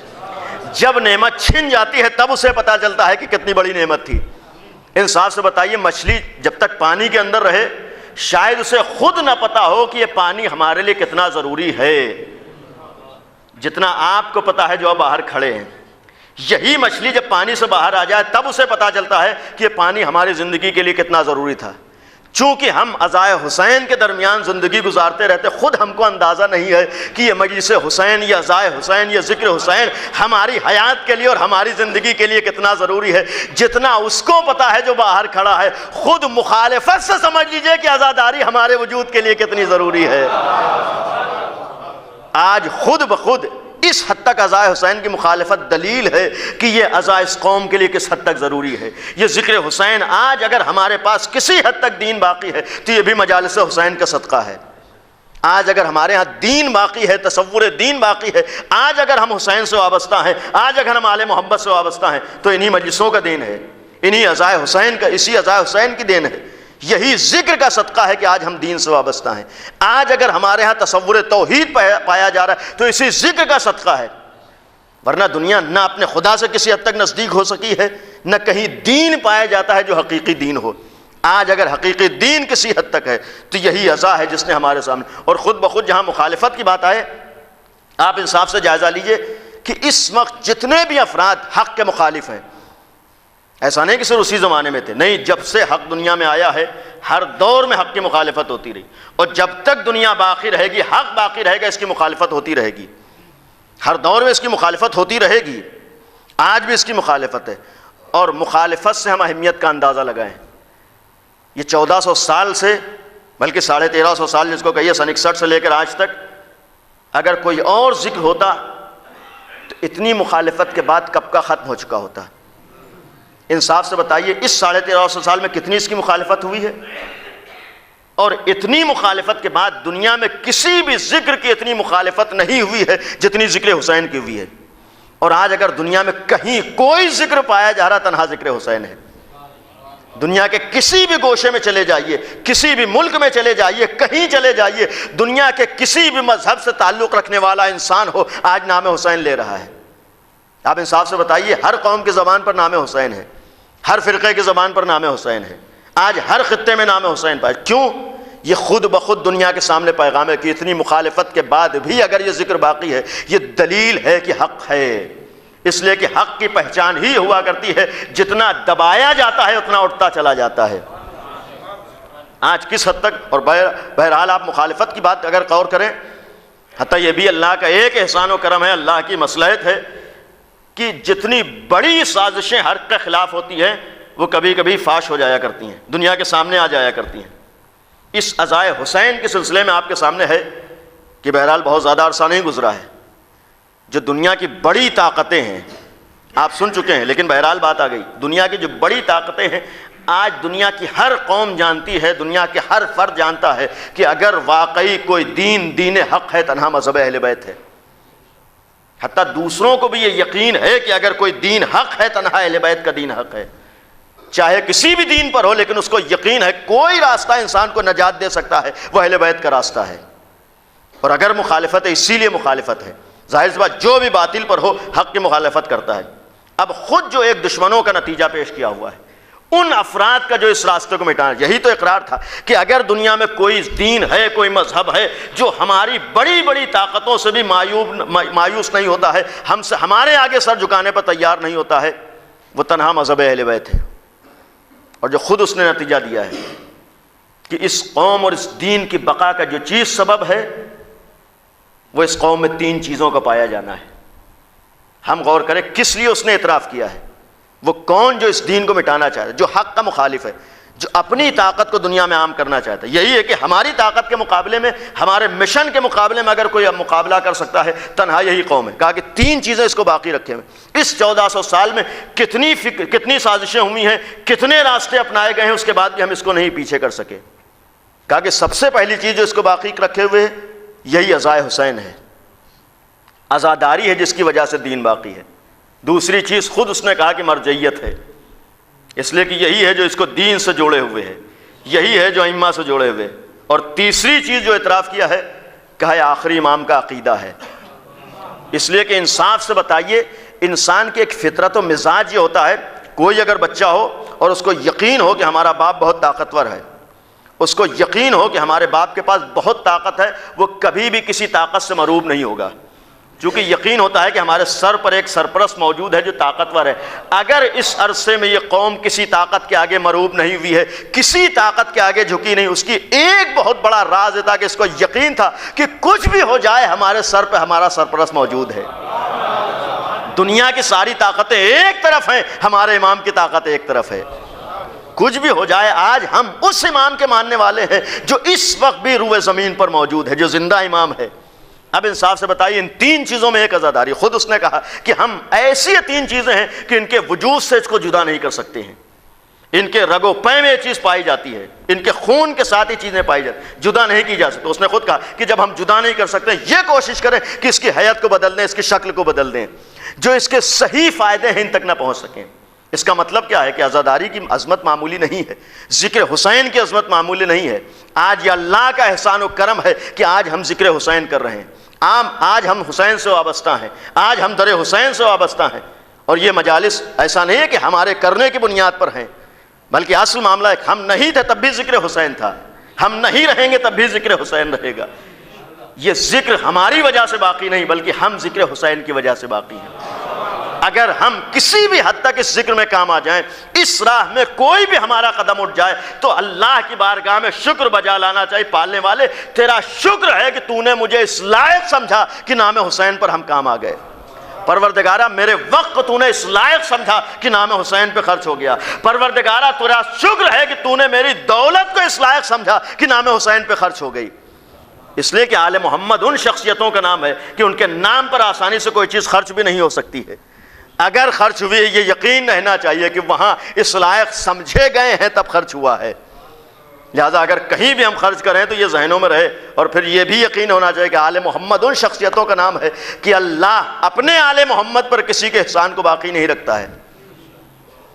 جب نعمت چھن جاتی ہے تب اسے پتہ چلتا ہے کہ کتنی بڑی نعمت تھی. انصاف سے بتائیے، مچھلی جب تک پانی کے اندر رہے شاید اسے خود نہ پتا ہو کہ یہ پانی ہمارے لیے کتنا ضروری ہے جتنا آپ کو پتا ہے جو آپ باہر کھڑے ہیں. یہی مچھلی جب پانی سے باہر آ جائے تب اسے پتا چلتا ہے کہ یہ پانی ہماری زندگی کے لیے کتنا ضروری تھا. چونکہ ہم عزائے حسین کے درمیان زندگی گزارتے رہتے، خود ہم کو اندازہ نہیں ہے کہ یہ مجلس حسین، یہ عزائے حسین، یہ ذکر حسین ہماری حیات کے لیے اور ہماری زندگی کے لیے کتنا ضروری ہے جتنا اس کو پتا ہے جو باہر کھڑا ہے. خود مخالفت سے سمجھ لیجئے کہ عزاداری ہمارے وجود کے لیے کتنی ضروری ہے. آج خود بخود اس حد تک عزائے حسین کی مخالفت دلیل ہے کہ یہ عزا اس قوم کے لیے کس حد تک ضروری ہے. یہ ذکر حسین آج اگر ہمارے پاس کسی حد تک دین باقی ہے تو یہ بھی مجالس حسین کا صدقہ ہے. آج اگر ہمارے ہاں دین باقی ہے، تصور دین باقی ہے، آج اگر ہم حسین سے وابستہ ہیں، آج اگر ہم آل محبت سے وابستہ ہیں تو انہی مجلسوں کا دین ہے، انہی عزائے حسین کا، اسی عزائے حسین کی دین ہے. یہی ذکر کا صدقہ ہے کہ آج ہم دین سے وابستہ ہیں. آج اگر ہمارے ہاں تصور توحید پایا جا رہا ہے تو اسی ذکر کا صدقہ ہے. ورنہ دنیا نہ اپنے خدا سے کسی حد تک نزدیک ہو سکی ہے، نہ کہیں دین پایا جاتا ہے جو حقیقی دین ہو. آج اگر حقیقی دین کسی حد تک ہے تو یہی عزا ہے جس نے ہمارے سامنے. اور خود بخود جہاں مخالفت کی بات آئے، آپ انصاف سے جائزہ لیجئے کہ اس وقت جتنے بھی افراد حق کے مخالف ہیں، ایسا نہیں کہ صرف اسی زمانے میں تھے، نہیں، جب سے حق دنیا میں آیا ہے ہر دور میں حق کی مخالفت ہوتی رہی، اور جب تک دنیا باقی رہے گی حق باقی رہے گا، اس کی مخالفت ہوتی رہے گی. ہر دور میں اس کی مخالفت ہوتی رہے گی. آج بھی اس کی مخالفت ہے، اور مخالفت سے ہم اہمیت کا اندازہ لگائیں. یہ 1400 سال سے، بلکہ 1350 سال جس کو کہیے، سن 61 سے لے کر آج تک اگر کوئی اور ذکر ہوتا تو اتنی مخالفت کے بعد کب کا ختم ہو چکا ہوتا. انصاف سے بتائیے اس 1350 سال میں کتنی اس کی مخالفت ہوئی ہے؟ اور اتنی مخالفت کے بعد دنیا میں کسی بھی ذکر کی اتنی مخالفت نہیں ہوئی ہے جتنی ذکر حسین کی ہوئی ہے. اور آج اگر دنیا میں کہیں کوئی ذکر پایا جا رہا تنہا ذکر حسین ہے. دنیا کے کسی بھی گوشے میں چلے جائیے، کسی بھی ملک میں چلے جائیے، کہیں چلے جائیے، دنیا کے کسی بھی مذہب سے تعلق رکھنے والا انسان ہو آج نام حسین لے رہا ہے. آپ انصاف سے بتائیے، ہر قوم کی زبان پر نام حسین ہے، ہر فرقے کی زبان پر نام حسین ہے. آج ہر خطے میں نام حسین پائے. کیوں؟ یہ خود بخود دنیا کے سامنے پیغام ہے کہ اتنی مخالفت کے بعد بھی اگر یہ ذکر باقی ہے یہ دلیل ہے کہ حق ہے. اس لیے کہ حق کی پہچان ہی ہوا کرتی ہے، جتنا دبایا جاتا ہے اتنا اٹھتا چلا جاتا ہے. آج کس حد تک، اور بہرحال آپ مخالفت کی بات اگر غور کریں، حتیٰ یہ بھی اللہ کا ایک احسان و کرم ہے، اللہ کی مصلحت ہے کہ جتنی بڑی سازشیں حق کے خلاف ہوتی ہیں وہ کبھی کبھی فاش ہو جایا کرتی ہیں، دنیا کے سامنے آ جایا کرتی ہیں. اس عزائے حسین کے سلسلے میں آپ کے سامنے ہے کہ بہرحال بہت زیادہ عرصہ نہیں گزرا ہے، جو دنیا کی بڑی طاقتیں ہیں آپ سن چکے ہیں، لیکن بہرحال بات آ گئی. دنیا کی جو بڑی طاقتیں ہیں آج دنیا کی ہر قوم جانتی ہے، دنیا کے ہر فرد جانتا ہے کہ اگر واقعی کوئی دین حق ہے تنہا مذہب اہل بیت ہے. حتیٰ دوسروں کو بھی یہ یقین ہے کہ اگر کوئی دین حق ہے تنہا اہل بیت کا دین حق ہے، چاہے کسی بھی دین پر ہو، لیکن اس کو یقین ہے کوئی راستہ انسان کو نجات دے سکتا ہے وہ اہل بیت کا راستہ ہے. اور اگر مخالفت ہے، اسی لیے مخالفت ہے، ظاہر سی بات جو بھی باطل پر ہو حق کی مخالفت کرتا ہے. اب خود جو ایک دشمنوں کا نتیجہ پیش کیا ہوا ہے، ان افراد کا جو اس راستے کو مٹانا، یہی تو اقرار تھا کہ اگر دنیا میں کوئی دین ہے، کوئی مذہب ہے جو ہماری بڑی بڑی طاقتوں سے بھی مایوس نہیں ہوتا ہے، ہم سے ہمارے آگے سر جھکانے پر تیار نہیں ہوتا ہے، وہ تنہا مذہب اہل بیت ہے. اور جو خود اس نے نتیجہ دیا ہے کہ اس قوم اور اس دین کی بقا کا جو چیز سبب ہے وہ اس قوم میں 3 چیزوں کا پایا جانا ہے. ہم غور کریں کس لیے اس نے اعتراف کیا ہے. وہ کون جو اس دین کو مٹانا چاہتا ہے، جو حق کا مخالف ہے، جو اپنی طاقت کو دنیا میں عام کرنا چاہتا ہے. یہی ہے کہ ہماری طاقت کے مقابلے میں، ہمارے مشن کے مقابلے میں اگر کوئی مقابلہ کر سکتا ہے تنہا یہی قوم ہے. کہا کہ 3 چیزیں اس کو باقی رکھے ہوئے. اس 1400 سال میں کتنی سازشیں ہوئی ہیں، کتنے راستے اپنائے گئے ہیں، اس کے بعد بھی ہم اس کو نہیں پیچھے کر سکے. کہا کہ سب سے پہلی چیز جو اس کو باقی رکھے ہوئے ہے یہی عزائے حسین ہے، عزاداری ہے جس کی وجہ سے دین باقی ہے. دوسری چیز خود اس نے کہا کہ مرجعیت ہے، اس لیے کہ یہی ہے جو اس کو دین سے جوڑے ہوئے ہے، یہی ہے جو ائمہ سے جوڑے ہوئے. اور تیسری چیز جو اعتراف کیا ہے، کہا ہے آخری امام کا عقیدہ ہے. اس لیے کہ انصاف سے بتائیے، انسان کی ایک فطرت و مزاج یہ ہوتا ہے، کوئی اگر بچہ ہو اور اس کو یقین ہو کہ ہمارا باپ بہت طاقتور ہے، اس کو یقین ہو کہ ہمارے باپ کے پاس بہت طاقت ہے، وہ کبھی بھی کسی طاقت سے مروب نہیں ہوگا، چونکہ یقین ہوتا ہے کہ ہمارے سر پر ایک سرپرست موجود ہے جو طاقتور ہے. اگر اس عرصے میں یہ قوم کسی طاقت کے آگے مروب نہیں ہوئی ہے، کسی طاقت کے آگے جھکی نہیں، اس کی ایک بہت بڑا راز یہ تھا کہ اس کو یقین تھا کہ کچھ بھی ہو جائے ہمارے سر پہ ہمارا سرپرست موجود ہے. دنیا کی ساری طاقتیں ایک طرف ہیں، ہمارے امام کی طاقت ایک طرف ہے. کچھ بھی ہو جائے آج ہم اس امام کے ماننے والے ہیں جو اس وقت بھی روئے زمین پر موجود ہے، جو زندہ امام ہے. اب انصاف سے بتائیے، ان 3 چیزوں میں ایک عزاداری. خود اس نے کہا کہ ہم ایسی 3 چیزیں ہیں کہ ان کے وجود سے اس کو جدا نہیں کر سکتے ہیں. ان کے رگ و پے میں یہ چیز پائی جاتی ہے، ان کے خون کے ساتھ یہ چیزیں پائی جاتی، جدا نہیں کی جا سکتی. اس نے خود کہا کہ جب ہم جدا نہیں کر سکتے، یہ کوشش کریں کہ اس کی حیت کو بدل دیں، اس کی شکل کو بدل دیں، جو اس کے صحیح فائدے ہیں ان تک نہ پہنچ سکیں. اس کا مطلب کیا ہے کہ عزاداری کی عظمت معمولی نہیں ہے، ذکر حسین کی عظمت معمولی نہیں ہے. آج یہ اللہ کا احسان و کرم ہے کہ آج ہم ذکر حسین کر رہے ہیں، آج ہم حسین سے وابستہ ہیں، آج ہم در حسین سے وابستہ ہیں. اور یہ مجالس ایسا نہیں ہے کہ ہمارے کرنے کی بنیاد پر ہیں، بلکہ اصل معاملہ ہے کہ ہم نہیں تھے تب بھی ذکر حسین تھا، ہم نہیں رہیں گے تب بھی ذکر حسین رہے گا. یہ ذکر ہماری وجہ سے باقی نہیں بلکہ ہم ذکر حسین کی وجہ سے باقی ہیں. اگر ہم کسی بھی حد تک اس ذکر میں کام آ جائیں، اس راہ میں کوئی بھی ہمارا قدم اٹھ جائے، تو اللہ کی بارگاہ میں شکر بجا لانا چاہیے. پالنے والے، تیرا شکر ہے کہ تو نے مجھے اس لائق سمجھا کہ نام حسین پر ہم کام آ گئے. پروردگارہ میرے وقت کو تو نے اس لائق سمجھا کہ نام حسین پہ خرچ ہو گیا. پروردگارہ تیرا شکر ہے کہ تو نے میری دولت کو اس لائق سمجھا کہ نام حسین پہ خرچ ہو گئی. اس لیے کہ آل محمد ان شخصیتوں کا نام ہے کہ ان کے نام پر آسانی سے کوئی چیز خرچ بھی نہیں ہو سکتی ہے. اگر خرچ ہوئی، یہ یقین رہنا چاہیے کہ وہاں اس لائق سمجھے گئے ہیں تب خرچ ہوا ہے. لہذا اگر کہیں بھی ہم خرچ کریں تو یہ ذہنوں میں رہے، اور پھر یہ بھی یقین ہونا چاہیے کہ آل محمد ان شخصیتوں کا نام ہے کہ اللہ اپنے آل محمد پر کسی کے احسان کو باقی نہیں رکھتا ہے.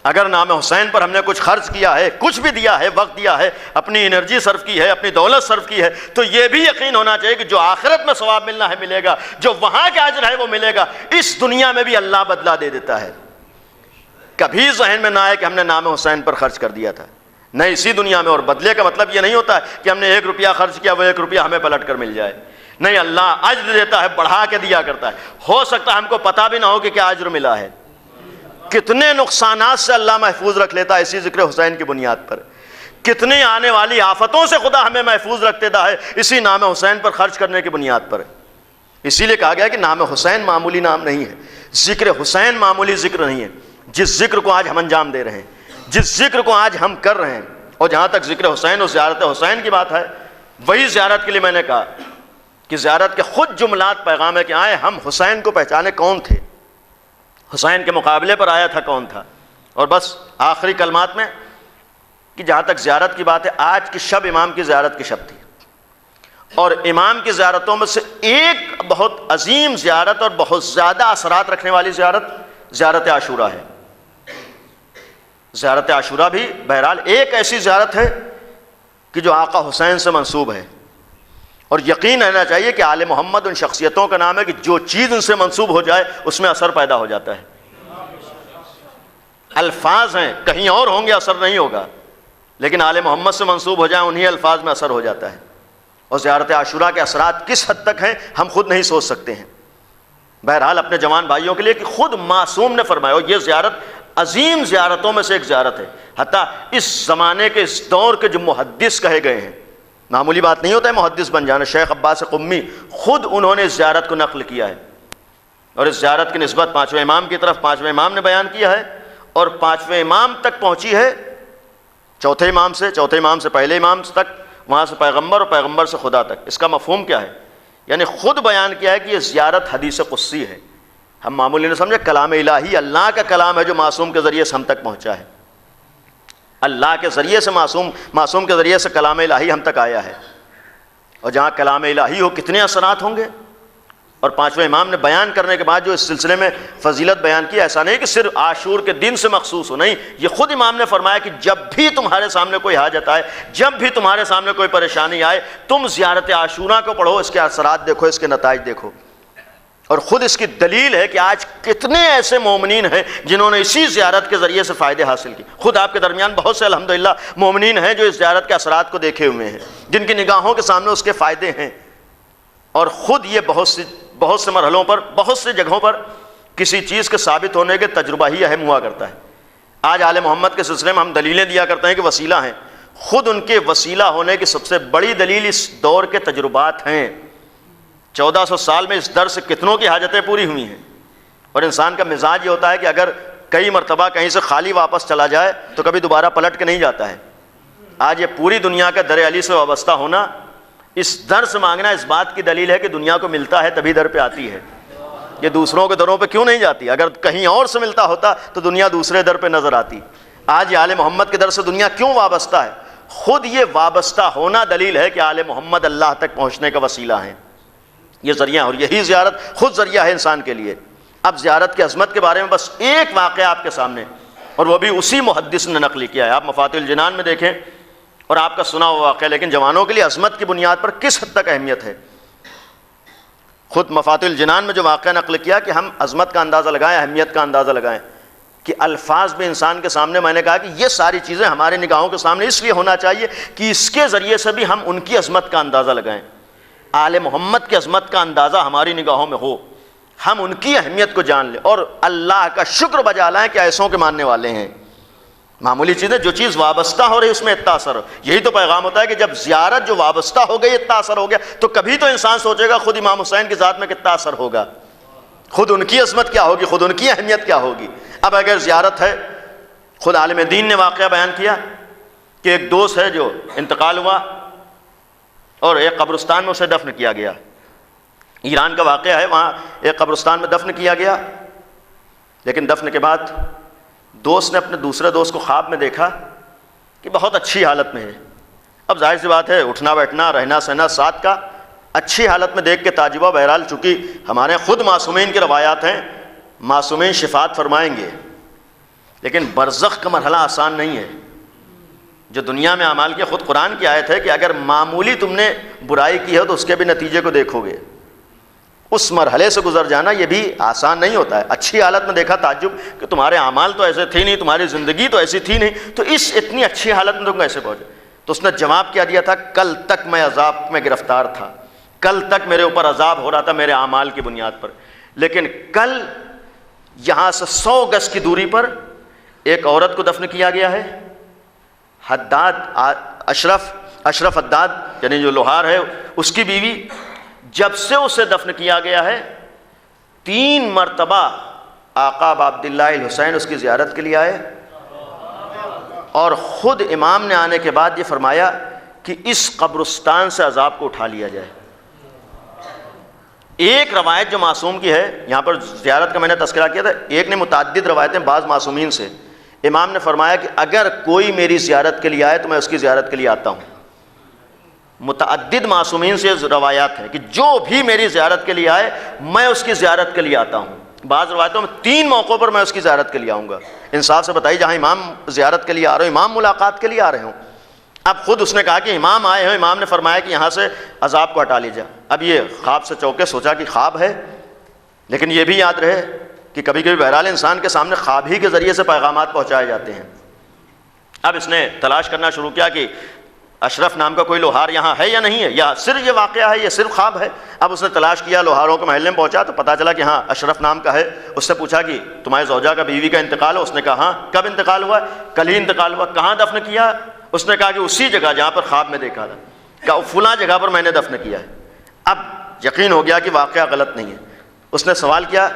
اگر نام حسین پر ہم نے کچھ خرچ کیا ہے، کچھ بھی دیا ہے، وقت دیا ہے، اپنی انرجی صرف کی ہے، اپنی دولت صرف کی ہے، تو یہ بھی یقین ہونا چاہیے کہ جو آخرت میں ثواب ملنا ہے ملے گا، جو وہاں کا اجر ہے وہ ملے گا. اس دنیا میں بھی اللہ بدلہ دے دیتا ہے. کبھی ذہن میں نہ آئے کہ ہم نے نام حسین پر خرچ کر دیا تھا، نہ اسی دنیا میں. اور بدلے کا مطلب یہ نہیں ہوتا ہے کہ ہم نے 1 روپیہ خرچ کیا وہ 1 روپیہ ہمیں پلٹ کر مل جائے. نہیں، اللہ اجر دیتا ہے، بڑھا کے دیا کرتا ہے. ہو سکتا ہے ہم کو پتہ بھی نہ ہو کہ کیا اجر ملا ہے. کتنے نقصانات سے اللہ محفوظ رکھ لیتا ہے اسی ذکر حسین کی بنیاد پر. کتنی آنے والی آفتوں سے خدا ہمیں محفوظ رکھ دیتا ہے اسی نام حسین پر خرچ کرنے کی بنیاد پر. اسی لیے کہا گیا کہ نام حسین معمولی نام نہیں ہے، ذکر حسین معمولی ذکر نہیں ہے. جس ذکر کو آج ہم انجام دے رہے ہیں، جس ذکر کو آج ہم کر رہے ہیں، اور جہاں تک ذکر حسین اور زیارت حسین کی بات ہے، وہی زیارت کے لیے میں نے کہا کہ زیارت کے خود جملات پیغام ہے کہ آئے ہم حسین کو پہچانے کون تھے، حسین کے مقابلے پر آیا تھا کون تھا. اور بس آخری کلمات میں کہ جہاں تک زیارت کی بات ہے، آج کی شب امام کی زیارت کی شب تھی، اور امام کی زیارتوں میں سے ایک بہت عظیم زیارت اور بہت زیادہ اثرات رکھنے والی زیارت زیارت عاشوراء ہے. زیارت عاشوراء بھی بہرحال ایک ایسی زیارت ہے کہ جو آقا حسین سے منسوب ہے. اور یقین رہنا چاہیے کہ آل محمد ان شخصیتوں کا نام ہے کہ جو چیز ان سے منسوب ہو جائے اس میں اثر پیدا ہو جاتا ہے. الفاظ ہیں، کہیں اور ہوں گے اثر نہیں ہوگا، لیکن آل محمد سے منسوب ہو جائیں انہی الفاظ میں اثر ہو جاتا ہے. اور زیارت عاشوراء کے اثرات کس حد تک ہیں ہم خود نہیں سوچ سکتے ہیں. بہرحال اپنے جوان بھائیوں کے لیے کہ خود معصوم نے فرمایا، اور یہ زیارت عظیم زیارتوں میں سے ایک زیارت ہے. حتیٰ اس زمانے کے اس دور کے جو محدث کہے گئے ہیں، معمولی بات نہیں ہوتا ہے محدث بن جانا. شیخ عباس قمی خود انہوں نے اس زیارت کو نقل کیا ہے، اور اس زیارت کی نسبت 5ویں امام کی طرف 5ویں امام نے بیان کیا ہے، اور 5ویں امام تک پہنچی ہے، چوتھے امام سے پہلے امام تک، وہاں سے پیغمبر اور پیغمبر سے خدا تک۔ اس کا مفہوم کیا ہے؟ یعنی خود بیان کیا ہے کہ یہ زیارت حدیث قدسی ہے، ہم معمولی نے سمجھے، کلام الہی، اللہ کا کلام ہے جو معصوم کے ذریعے سے ہم تک پہنچا ہے، اللہ کے ذریعے سے معصوم کے ذریعے سے کلام الہی ہم تک آیا ہے۔ اور جہاں کلام الہی ہو کتنے اثرات ہوں گے۔ اور 5ویں امام نے بیان کرنے کے بعد جو اس سلسلے میں فضیلت بیان کی، ایسا نہیں کہ صرف عاشور کے دن سے مخصوص ہو، نہیں، یہ خود امام نے فرمایا کہ جب بھی تمہارے سامنے کوئی حاجت آئے، جب بھی تمہارے سامنے کوئی پریشانی آئے، تم زیارت عاشوراء کو پڑھو، اس کے اثرات دیکھو، اس کے نتائج دیکھو۔ اور خود اس کی دلیل ہے کہ آج کتنے ایسے مومنین ہیں جنہوں نے اسی زیارت کے ذریعے سے فائدے حاصل کی۔ خود آپ کے درمیان بہت سے الحمدللہ مومنین ہیں جو اس زیارت کے اثرات کو دیکھے ہوئے ہیں، جن کی نگاہوں کے سامنے اس کے فائدے ہیں۔ اور خود یہ بہت سے مرحلوں پر، بہت سے جگہوں پر کسی چیز کے ثابت ہونے کے تجربہ ہی اہم ہوا کرتا ہے۔ آج آل محمد کے سلسلے میں ہم دلیلیں دیا کرتے ہیں کہ وسیلہ ہیں، خود ان کے وسیلہ ہونے کی سب سے بڑی دلیل اس دور کے تجربات ہیں۔ 1400 سال میں اس در سے کتنوں کی حاجتیں پوری ہوئی ہیں۔ اور انسان کا مزاج یہ ہوتا ہے کہ اگر کئی مرتبہ کہیں سے خالی واپس چلا جائے تو کبھی دوبارہ پلٹ کے نہیں جاتا ہے۔ آج یہ پوری دنیا کا در علی سے وابستہ ہونا، اس در سے مانگنا، اس بات کی دلیل ہے کہ دنیا کو ملتا ہے تبھی در پہ آتی ہے، یہ دوسروں کے دروں پہ کیوں نہیں جاتی؟ اگر کہیں اور سے ملتا ہوتا تو دنیا دوسرے در پہ نظر آتی۔ آج یہ آل محمد کے در سے دنیا کیوں وابستہ ہے؟ خود یہ وابستہ ہونا دلیل ہے کہ آل محمد اللہ تک پہنچنے کا وسیلہ ہیں، یہ ذریعہ، اور یہی زیارت خود ذریعہ ہے انسان کے لیے۔ اب زیارت کی عظمت کے بارے میں بس ایک واقعہ آپ کے سامنے، اور وہ بھی اسی محدث نے نقل کیا ہے۔ آپ مفاتیح الجنان میں دیکھیں، اور آپ کا سنا ہوا واقعہ، لیکن جوانوں کے لیے عظمت کی بنیاد پر کس حد تک اہمیت ہے۔ خود مفاتیح الجنان میں جو واقعہ نقل کیا کہ ہم عظمت کا اندازہ لگائیں، اہمیت کا اندازہ لگائیں، کہ الفاظ میں انسان کے سامنے میں نے کہا کہ یہ ساری چیزیں ہماری نگاہوں کے سامنے اس لیے ہونا چاہیے کہ اس کے ذریعے سے بھی ہم ان کی عظمت کا اندازہ لگائیں، آل محمد کی عظمت کا اندازہ ہماری نگاہوں میں ہو، ہم ان کی اہمیت کو جان لیں اور اللہ کا شکر بجا لائیں کہ ایسوں کے ماننے والے ہیں۔ معمولی چیزیں، جو چیز وابستہ ہو رہی اس میں اتنا اثر ہو، یہی تو پیغام ہوتا ہے کہ جب زیارت جو وابستہ ہو گئی اتنا اثر ہو گیا تو کبھی تو انسان سوچے گا خود امام حسین کی ذات میں کتنا اثر ہوگا، خود ان کی عظمت کیا ہوگی، خود ان کی اہمیت کیا ہوگی۔ اب اگر زیارت ہے، خود عالم دین نے واقعہ بیان کیا کہ ایک دوست ہے جو انتقال ہوا اور ایک قبرستان میں اسے دفن کیا گیا، ایران کا واقعہ ہے، وہاں ایک قبرستان میں دفن کیا گیا، لیکن دفن کے بعد دوست نے اپنے دوسرے دوست کو خواب میں دیکھا کہ بہت اچھی حالت میں ہے۔ اب ظاہر سی بات ہے، اٹھنا بیٹھنا، رہنا سہنا ساتھ کا، اچھی حالت میں دیکھ کے تعجبہ۔ بہرحال چونکہ ہمارے خود معصومین کی روایات ہیں، معصومین شفاعت فرمائیں گے، لیکن برزخ کا مرحلہ آسان نہیں ہے۔ جو دنیا میں اعمال کی، خود قرآن کی آیت ہے کہ اگر معمولی تم نے برائی کی ہے تو اس کے بھی نتیجے کو دیکھو گے، اس مرحلے سے گزر جانا یہ بھی آسان نہیں ہوتا ہے۔ اچھی حالت میں دیکھا، تعجب کہ تمہارے اعمال تو ایسے تھے نہیں، تمہاری زندگی تو ایسی تھی نہیں، تو اس اتنی اچھی حالت میں تم کیسے پہنچے؟ تو اس نے جواب کیا دیا تھا، کل تک میں عذاب میں گرفتار تھا، کل تک میرے اوپر عذاب ہو رہا تھا میرے اعمال کی بنیاد پر، لیکن کل یہاں سے 100 گز کی دوری پر ایک عورت کو دفن کیا گیا ہے، حداد، اشرف حداد یعنی جو لوہار ہے، اس کی بیوی، جب سے اسے دفن کیا گیا ہے 3 مرتبہ آقا ابا عبداللہ الحسین اس کی زیارت کے لیے آئے، اور خود امام نے آنے کے بعد یہ فرمایا کہ اس قبرستان سے عذاب کو اٹھا لیا جائے۔ ایک روایت جو معصوم کی ہے، یہاں پر زیارت کا میں نے تذکرہ کیا تھا، ایک نے متعدد روایتیں بعض معصومین سے، امام نے فرمایا کہ اگر کوئی میری زیارت کے لیے آئے تو میں اس کی زیارت کے لیے آتا ہوں۔ متعدد معصومین سے روایات ہیں کہ جو بھی میری زیارت کے لیے آئے میں اس کی زیارت کے لیے آتا ہوں۔ بعض روایتوں میں 3 موقعوں پر میں اس کی زیارت کے لیے آؤں گا۔ انصاف سے بتائیے، جہاں امام زیارت کے لیے آ رہے ہوں، امام ملاقات کے لیے آ رہے ہوں، اب خود اس نے کہا کہ امام آئے ہیں، امام نے فرمایا کہ یہاں سے عذاب کو ہٹا لیجا۔ اب یہ خواب سے چونکے، سوچا کہ خواب ہے، لیکن یہ بھی یاد رہے کہ کبھی کبھی بہرحال انسان کے سامنے خواب ہی کے ذریعے سے پیغامات پہنچائے جاتے ہیں۔ اب اس نے تلاش کرنا شروع کیا کہ اشرف نام کا کوئی لوہار یہاں ہے یا نہیں ہے، یا صرف یہ واقعہ ہے، یہ صرف خواب ہے۔ اب اس نے تلاش کیا، لوہاروں کے محلے میں پہنچا تو پتہ چلا کہ ہاں اشرف نام کا ہے۔ اس سے پوچھا کہ تمہارے زوجہ کا، بیوی کا انتقال ہو؟ اس نے کہا ہاں۔ کب انتقال ہوا؟ کل ہی انتقال ہوا۔ کہاں دفن کیا؟ اس نے کہا کہ اسی جگہ جہاں پر خواب میں دیکھا تھا، کہ فلاں جگہ پر میں نے دفن کیا ہے۔ اب یقین ہو گیا کہ واقعہ غلط نہیں ہے۔ اس نے سوال کیا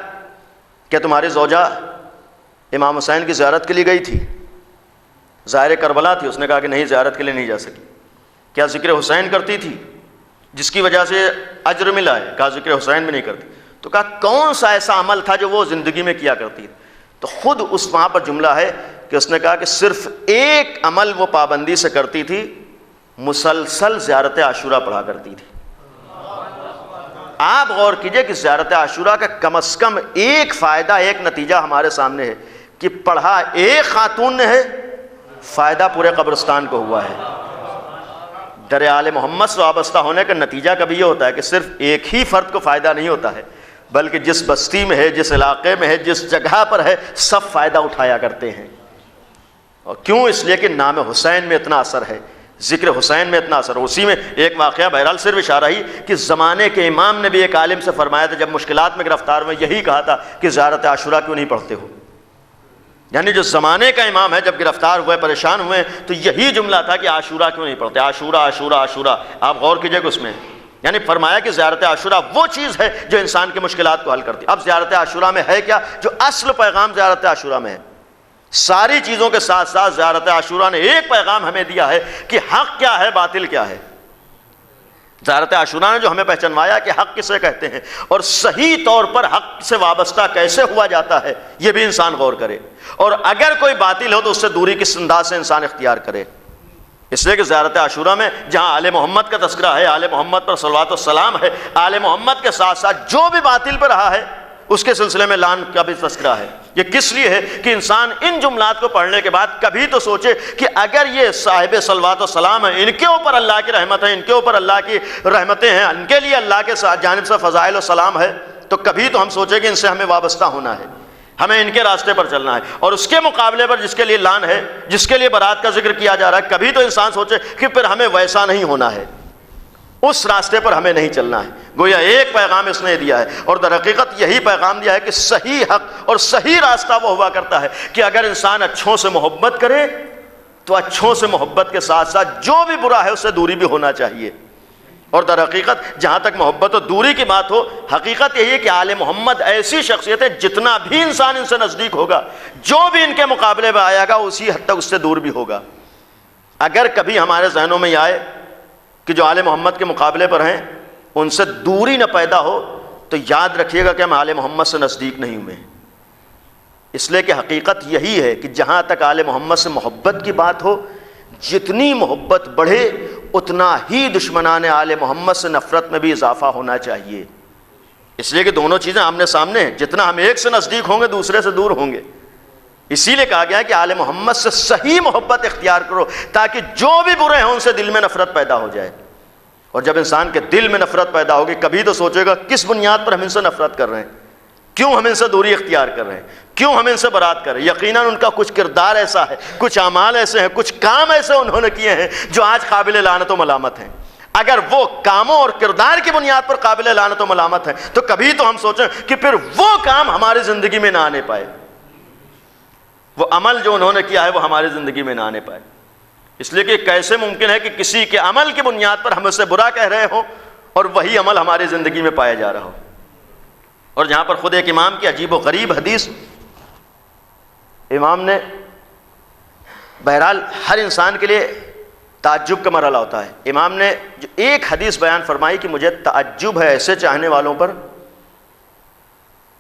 کہ تمہاری زوجہ امام حسین کی زیارت کے لیے گئی تھی، ظاہر کربلا تھی، اس نے کہا کہ نہیں زیارت کے لیے نہیں جا سکی۔ کیا ذکر حسین کرتی تھی جس کی وجہ سے اجر ملا ہے؟ کہا ذکر حسین بھی نہیں کرتی۔ تو کہا کون سا ایسا عمل تھا جو وہ زندگی میں کیا کرتی تھی؟ تو خود اس وہاں پر جملہ ہے کہ اس نے کہا کہ صرف ایک عمل وہ پابندی سے کرتی تھی، مسلسل زیارت عاشورہ پڑھا کرتی تھی۔ آپ غور کیجئے کہ زیارت عاشورہ کا کم از کم ایک فائدہ، ایک نتیجہ ہمارے سامنے ہے کہ پڑھا ایک خاتون نے ہے، فائدہ پورے قبرستان کو ہوا ہے۔ در آل محمد سے وابستہ ہونے کا نتیجہ کبھی یہ ہوتا ہے کہ صرف ایک ہی فرد کو فائدہ نہیں ہوتا ہے، بلکہ جس بستی میں ہے، جس علاقے میں ہے، جس جگہ پر ہے، سب فائدہ اٹھایا کرتے ہیں۔ اور کیوں؟ اس لیے کہ نام حسین میں اتنا اثر ہے، ذکر حسین میں اتنا اثر۔ اسی میں ایک واقعہ بہرحال صرف اشارہ ہی کہ زمانے کے امام نے بھی ایک عالم سے فرمایا تھا جب مشکلات میں گرفتار ہوئے، یہی کہا تھا کہ زیارت عاشورہ کیوں نہیں پڑھتے ہو؟ یعنی جو زمانے کا امام ہے جب گرفتار ہوئے، پریشان ہوئے، تو یہی جملہ تھا کہ عاشورہ کیوں نہیں پڑھتے؟ عاشورہ عاشورہ عاشورہ، آپ غور کیجئے کہ اس میں یعنی فرمایا کہ زیارت عاشورہ وہ چیز ہے جو انسان کی مشکلات کو حل کرتی ہے۔ اب زیارت عاشورہ میں ہے کیا؟ جو اصل پیغام زیارت عاشورہ میں ہے، ساری چیزوں کے ساتھ ساتھ زیارت عاشورہ نے ایک پیغام ہمیں دیا ہے کہ حق کیا ہے، باطل کیا ہے۔ زیارت عاشورہ نے جو ہمیں پہچانوایا کہ حق کسے کہتے ہیں اور صحیح طور پر حق سے وابستہ کیسے ہوا جاتا ہے، یہ بھی انسان غور کرے، اور اگر کوئی باطل ہو تو اس سے دوری کس انداز سے انسان اختیار کرے۔ اس لیے کہ زیارت عاشورہ میں جہاں آل محمد کا تذکرہ ہے، آل محمد پر صلوات و سلام ہے، آل محمد کے ساتھ ساتھ جو بھی باطل پہ رہا ہے اس کے سلسلے میں لعن کا بھی تذکرہ ہے۔ یہ کس لیے ہے کہ انسان ان جملات کو پڑھنے کے بعد کبھی تو سوچے کہ اگر یہ صاحب صلوات و سلام ہیں، ان کے اوپر اللہ کی رحمت ہے، ان کے اوپر اللہ کی رحمتیں ہیں، ان کے لیے اللہ کے جانب سے فضائل و سلام ہے، تو کبھی تو ہم سوچیں کہ ان سے ہمیں وابستہ ہونا ہے، ہمیں ان کے راستے پر چلنا ہے۔ اور اس کے مقابلے پر جس کے لیے لعن ہے، جس کے لیے برات کا ذکر کیا جا رہا ہے، کبھی تو انسان سوچے کہ پھر ہمیں ویسا نہیں ہونا ہے، اس راستے پر ہمیں نہیں چلنا ہے۔ گویا ایک پیغام اس نے دیا ہے، اور در حقیقت یہی پیغام دیا ہے کہ صحیح حق اور صحیح راستہ وہ ہوا کرتا ہے کہ اگر انسان اچھوں سے محبت کرے تو اچھوں سے محبت کے ساتھ ساتھ جو بھی برا ہے اس سے دوری بھی ہونا چاہیے۔ اور در حقیقت جہاں تک محبت و دوری کی بات ہو، حقیقت یہی ہے کہ آل محمد ایسی شخصیت ہے جتنا بھی انسان ان سے نزدیک ہوگا، جو بھی ان کے مقابلے میں آئے گا اسی حد تک اس سے دور بھی ہوگا۔ اگر کبھی ہمارے ذہنوں میں یہ آئے کہ جو آل محمد کے مقابلے پر ہیں ان سے دوری نہ پیدا ہو، تو یاد رکھیے گا کہ ہم آل محمد سے نزدیک نہیں ہوئے، اس لیے کہ حقیقت یہی ہے کہ جہاں تک آل محمد سے محبت کی بات ہو، جتنی محبت بڑھے اتنا ہی دشمنان آل محمد سے نفرت میں بھی اضافہ ہونا چاہیے۔ اس لیے کہ دونوں چیزیں آمنے سامنے ہیں، جتنا ہم ایک سے نزدیک ہوں گے دوسرے سے دور ہوں گے۔ اسی لیے کہا گیا ہے کہ آل محمد سے صحیح محبت اختیار کرو تاکہ جو بھی برے ہیں ان سے دل میں نفرت پیدا ہو جائے۔ اور جب انسان کے دل میں نفرت پیدا ہوگی کبھی تو سوچے گا کس بنیاد پر ہم ان سے نفرت کر رہے ہیں، کیوں ہم ان سے دوری اختیار کر رہے ہیں، کیوں ہم ان سے برات کر رہے ہیں۔ یقیناً ان کا کچھ کردار ایسا ہے، کچھ اعمال ایسے ہیں، کچھ کام ایسے انہوں نے کیے ہیں جو آج قابل لعنت و ملامت ہیں۔ اگر وہ کاموں اور کردار کی بنیاد پر قابل لعنت و ملامت ہیں تو کبھی تو ہم سوچیں کہ پھر وہ کام ہماری زندگی میں نہ آنے پائے، وہ عمل جو انہوں نے کیا ہے وہ ہماری زندگی میں نہ آنے پائے۔ اس لیے کہ کیسے ممکن ہے کہ کسی کے عمل کی بنیاد پر ہم اسے برا کہہ رہے ہوں اور وہی عمل ہماری زندگی میں پایا جا رہا ہو۔ اور جہاں پر خود ایک امام کی عجیب و غریب حدیث، امام نے بہرحال ہر انسان کے لیے تعجب کا مرحلہ ہوتا ہے، امام نے جو ایک حدیث بیان فرمائی کہ مجھے تعجب ہے ایسے چاہنے والوں پر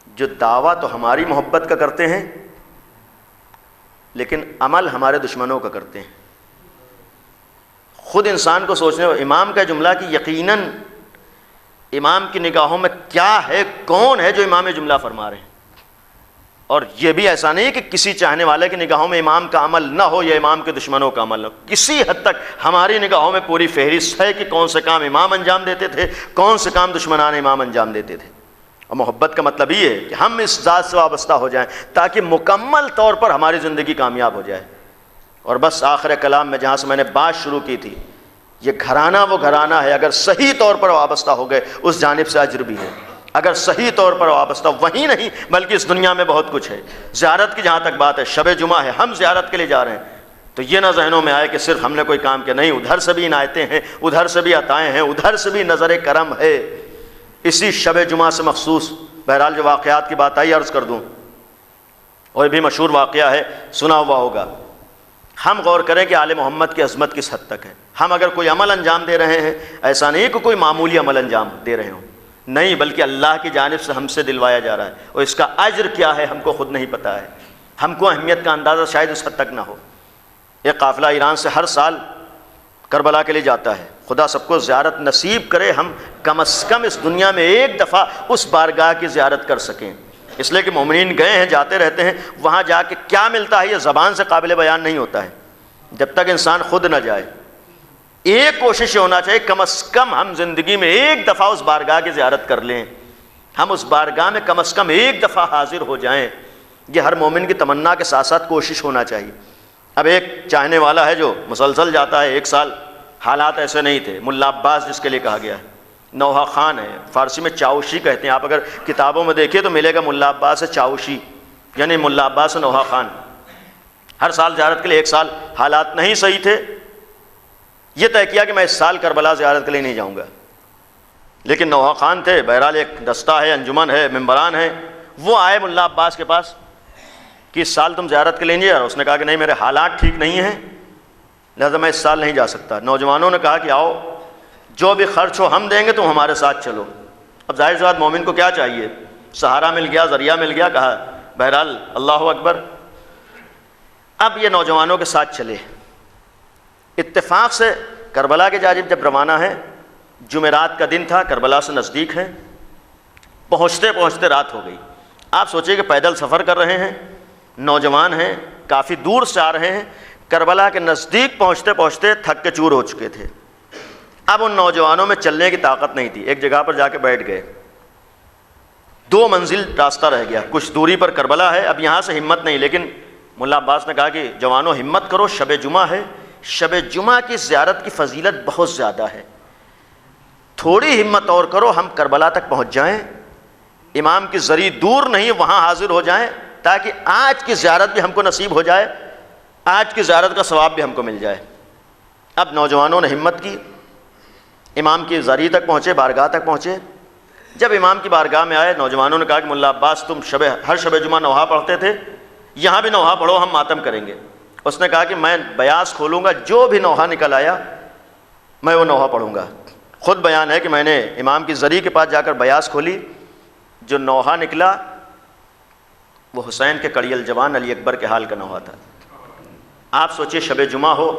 جو دعویٰ تو ہماری محبت کا کرتے ہیں لیکن عمل ہمارے دشمنوں کا کرتے ہیں۔ خود انسان کو سوچنے، امام کا جملہ کہ یقیناً امام کی نگاہوں میں کیا ہے، کون ہے جو امام جملہ فرما رہے ہیں۔ اور یہ بھی ایسا نہیں کہ کسی چاہنے والے کی نگاہوں میں امام کا عمل نہ ہو یا امام کے دشمنوں کا عمل نہ ہو، کسی حد تک ہماری نگاہوں میں پوری فہرست ہے کہ کون سے کام امام انجام دیتے تھے، کون سے کام دشمنان امام انجام دیتے تھے۔ اور محبت کا مطلب یہ ہے کہ ہم اس ذات سے وابستہ ہو جائیں تاکہ مکمل طور پر ہماری زندگی کامیاب ہو جائے۔ اور بس آخر کلام میں جہاں سے میں نے بات شروع کی تھی، یہ گھرانہ وہ گھرانہ ہے اگر صحیح طور پر وابستہ ہو گئے اس جانب سے اجر بھی ہے، اگر صحیح طور پر وابستہ وہی نہیں بلکہ اس دنیا میں بہت کچھ ہے۔ زیارت کی جہاں تک بات ہے، شب جمعہ ہے، ہم زیارت کے لیے جا رہے ہیں تو یہ نہ ذہنوں میں آئے کہ صرف ہم نے کوئی کام کیا، نہیں، ادھر سے بھی عنایتیں ہیں، ادھر سے بھی عطائیں ہیں، ادھر سے بھی نظر کرم ہے۔ اسی شب جمعہ سے مخصوص بہرحال جو واقعات کی بات آئی عرض کر دوں، اور یہ بھی مشہور واقعہ ہے، سنا ہوا ہوگا۔ ہم غور کریں کہ آل محمد کی عظمت کس حد تک ہے۔ ہم اگر کوئی عمل انجام دے رہے ہیں، ایسا نہیں کہ کوئی معمولی عمل انجام دے رہے ہوں، نہیں، بلکہ اللہ کی جانب سے ہم سے دلوایا جا رہا ہے، اور اس کا اجر کیا ہے ہم کو خود نہیں پتہ ہے، ہم کو اہمیت کا اندازہ شاید اس حد تک نہ ہو۔ ایک قافلہ ایران سے ہر سال کربلا کے لیے جاتا ہے، خدا سب کو زیارت نصیب کرے، ہم کم از کم اس دنیا میں ایک دفعہ اس بارگاہ کی زیارت کر سکیں، اس لیے کہ مومنین گئے ہیں، جاتے رہتے ہیں، وہاں جا کے کیا ملتا ہے یہ زبان سے قابل بیان نہیں ہوتا ہے جب تک انسان خود نہ جائے۔ ایک کوشش یہ ہونا چاہیے کم از کم ہم زندگی میں ایک دفعہ اس بارگاہ کی زیارت کر لیں، ہم اس بارگاہ میں کم از کم ایک دفعہ حاضر ہو جائیں، یہ ہر مومن کی تمنا کے ساتھ ساتھ کوشش ہونا چاہیے۔ اب ایک چاہنے والا ہے جو مسلسل جاتا ہے، ایک سال حالات ایسے نہیں تھے، ملا عباس جس کے لیے کہا گیا ہے، نوحہ خان ہے، فارسی میں چاوشی کہتے ہیں، آپ اگر کتابوں میں دیکھیں تو ملے گا ملا عباس ہے چاوشی، یعنی ملا عباس ہے نوحہ خان۔ ہر سال زیارت کے لیے، ایک سال حالات نہیں صحیح تھے، یہ طے کیا کہ میں اس سال کربلا زیارت کے لیے نہیں جاؤں گا، لیکن نوحہ خان تھے، بہرحال ایک دستہ ہے، انجمن ہے، ممبران ہے، وہ آئے ملا عباس کے پاس کہ اس سال تم زیارت کے لیے نہیں جا رہے؟ اس نے کہا کہ نہیں، میرے حالات ٹھیک نہیں ہیں، لہذا میں اس سال نہیں جا سکتا۔ نوجوانوں نے کہا کہ آؤ، جو بھی خرچ ہو ہم دیں گے، تم ہمارے ساتھ چلو۔ اب ظاہر سی بات مومن کو کیا چاہیے، سہارا مل گیا، ذریعہ مل گیا، کہا بہرحال اللہ اکبر۔ اب یہ نوجوانوں کے ساتھ چلے، اتفاق سے کربلا کی جانب جب روانہ ہیں، جمعرات کا دن تھا، کربلا سے نزدیک ہیں، پہنچتے پہنچتے رات ہو گئی۔ آپ سوچئے کہ پیدل سفر کر رہے ہیں، نوجوان ہیں، کافی دور سے آ رہے ہیں، کربلا کے نزدیک پہنچتے پہنچتے تھک کے چور ہو چکے تھے۔ اب ان نوجوانوں میں چلنے کی طاقت نہیں تھی، ایک جگہ پر جا کے بیٹھ گئے، 2 منزل راستہ رہ گیا، کچھ دوری پر کربلا ہے، اب یہاں سے ہمت نہیں، لیکن ملا عباس نے کہا کہ جوانوں ہمت کرو، شب جمعہ ہے، شب جمعہ کی زیارت کی فضیلت بہت زیادہ ہے، تھوڑی ہمت اور کرو، ہم کربلا تک پہنچ جائیں، امام کی زری دور نہیں، وہاں حاضر ہو جائیں، تاکہ آج کی زیارت بھی ہم کو نصیب ہو جائے، آج کی زیارت کا ثواب بھی ہم کو مل جائے۔ اب نوجوانوں نے ہمت کی، امام کی زری تک پہنچے، بارگاہ تک پہنچے۔ جب امام کی بارگاہ میں آئے، نوجوانوں نے کہا کہ ملا عباس تم ہر شب جمعہ نوحہ پڑھتے تھے، یہاں بھی نوحہ پڑھو، ہم ماتم کریں گے۔ اس نے کہا کہ میں بیاس کھولوں گا، جو بھی نوحہ نکل آیا میں وہ نوحہ پڑھوں گا۔ خود بیان ہے کہ میں نے امام کی زری کے پاس جا کر بیاس کھولی، جو نوحہ نکلا وہ حسین کے کڑی الجوان علی اکبر کے حال کا نوحہ تھا۔ آپ سوچئے شب جمعہ ہو،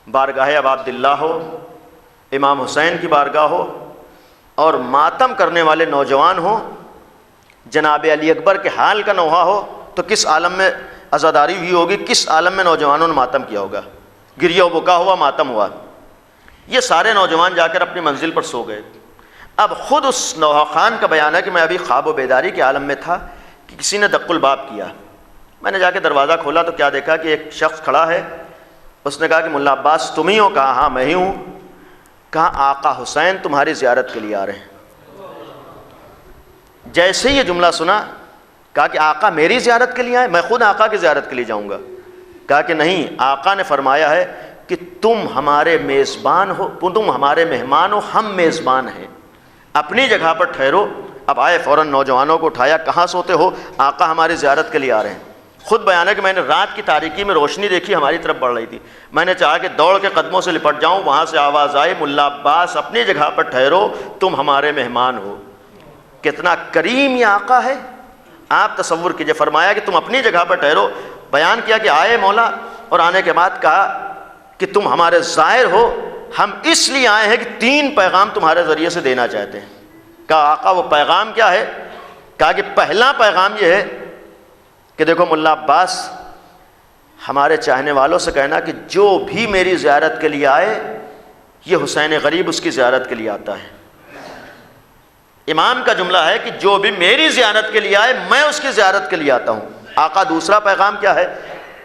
بارگاہ ابا عبداللہ ہو، امام حسین کی بارگاہ ہو، اور ماتم کرنے والے نوجوان ہوں، جناب علی اکبر کے حال کا نوحہ ہو، تو کس عالم میں عزاداری ہوئی ہوگی، کس عالم میں نوجوانوں نے ماتم کیا ہوگا، گریہ و بکا ہوا، ماتم ہوا۔ یہ سارے نوجوان جا کر اپنی منزل پر سو گئے۔ اب خود اس نوحہ خان کا بیان ہے کہ میں ابھی خواب و بیداری کے عالم میں تھا کہ کسی نے دق الباب کیا، میں نے جا کے دروازہ کھولا تو کیا دیکھا کہ ایک شخص کھڑا ہے، اس نے کہا کہ ملا عباس تم ہی ہو؟ کہا ہاں میں ہی ہوں۔ کہا آقا حسین تمہاری زیارت کے لیے آ رہے ہیں۔ جیسے ہی یہ جملہ سنا، کہا کہ آقا میری زیارت کے لیے آئے؟ میں خود آقا کی زیارت کے لیے جاؤں گا۔ کہا کہ نہیں، آقا نے فرمایا ہے کہ تم ہمارے میزبان ہو، تم ہمارے مہمان ہو، ہم میزبان ہیں، اپنی جگہ پر ٹھہرو۔ اب آئے، فوراً نوجوانوں کو اٹھایا، کہاں سوتے ہو؟ آقا ہماری زیارت کے لیے آ رہے ہیں۔ خود بیان ہے کہ میں نے رات کی تاریکی میں روشنی دیکھی ہماری طرف بڑھ رہی تھی، میں نے چاہا کہ دوڑ کے قدموں سے لپٹ جاؤں، وہاں سے آواز آئی ملا عباس اپنی جگہ پر ٹھہرو، تم ہمارے مہمان ہو۔ کتنا کریم یہ آقا ہے، آپ تصور کیجئے، فرمایا کہ تم اپنی جگہ پر ٹھہرو۔ بیان کیا کہ آئے مولا، اور آنے کے بعد کہا کہ تم ہمارے زائر ہو، ہم اس لیے آئے ہیں کہ 3 پیغام تمہارے ذریعے سے دینا چاہتے ہیں۔ کہا آقا وہ پیغام کیا ہے؟ کہا کہ پہلا پیغام یہ ہے کہ دیکھو ملا عباس، ہمارے چاہنے والوں سے کہنا کہ جو بھی میری زیارت کے لیے آئے، یہ حسین غریب اس کی زیارت کے لیے آتا ہے۔ امام کا جملہ ہے کہ جو بھی میری زیارت کے لیے آئے، میں اس کی زیارت کے لیے آتا ہوں۔ آقا دوسرا پیغام کیا ہے؟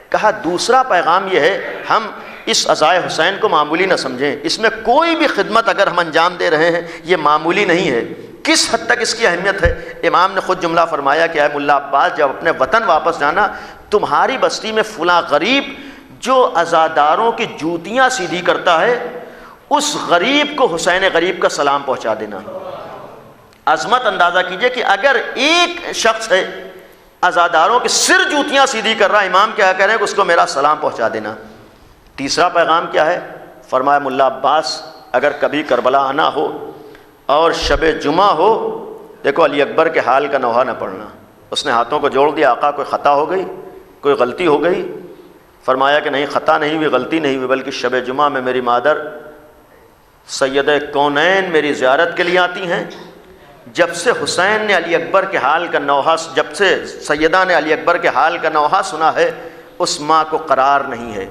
کہا دوسرا پیغام یہ ہے، ہم اس عزائے حسین کو معمولی نہ سمجھیں، اس میں کوئی بھی خدمت اگر ہم انجام دے رہے ہیں یہ معمولی نہیں ہے، کس حد تک اس کی اہمیت ہے۔ امام نے خود جملہ فرمایا کہ اے ملا عباس، جب اپنے وطن واپس جانا، تمہاری بستی میں فلاں غریب جو عزاداروں کی جوتیاں سیدھی کرتا ہے، اس غریب کو حسین غریب کا سلام پہنچا دینا۔ عظمت اندازہ کیجئے کہ اگر ایک شخص ہے عزاداروں کے سر جوتیاں سیدھی کر رہا. امام کیا کہہ رہے ہیں کہ اس کو میرا سلام پہنچا دینا. تیسرا پیغام کیا ہے؟ فرمایا ملا عباس اگر کبھی کربلا آنا ہو اور شب جمعہ ہو، دیکھو علی اکبر کے حال کا نوحہ نہ پڑھنا. اس نے ہاتھوں کو جوڑ دیا، آقا کوئی خطا ہو گئی، کوئی غلطی ہو گئی؟ فرمایا کہ نہیں، خطا نہیں ہوئی، غلطی نہیں ہوئی، بلکہ شب جمعہ میں میری مادر سیدہ کونین میری زیارت کے لیے آتی ہیں. جب سے حسین نے علی اکبر کے حال کا نوحہ، جب سے سیدہ نے علی اکبر کے حال کا نوحہ سنا ہے، اس ماں کو قرار نہیں ہے.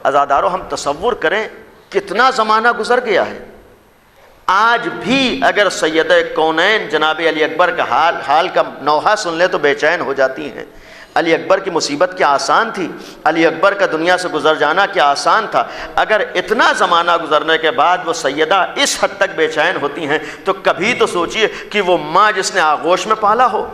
عزادارو ہم تصور کریں کتنا زمانہ گزر گیا ہے. آج بھی اگر سیدہ کونین جناب علی اکبر کا حال کا نوحہ سن لے تو بے چین ہو جاتی ہیں. علی اکبر کی مصیبت کیا آسان تھی، علی اکبر کا دنیا سے گزر جانا کیا آسان تھا. اگر اتنا زمانہ گزرنے کے بعد وہ سیدہ اس حد تک بے چین ہوتی ہیں تو کبھی تو سوچئے کہ وہ ماں جس نے آغوش میں پالا ہو،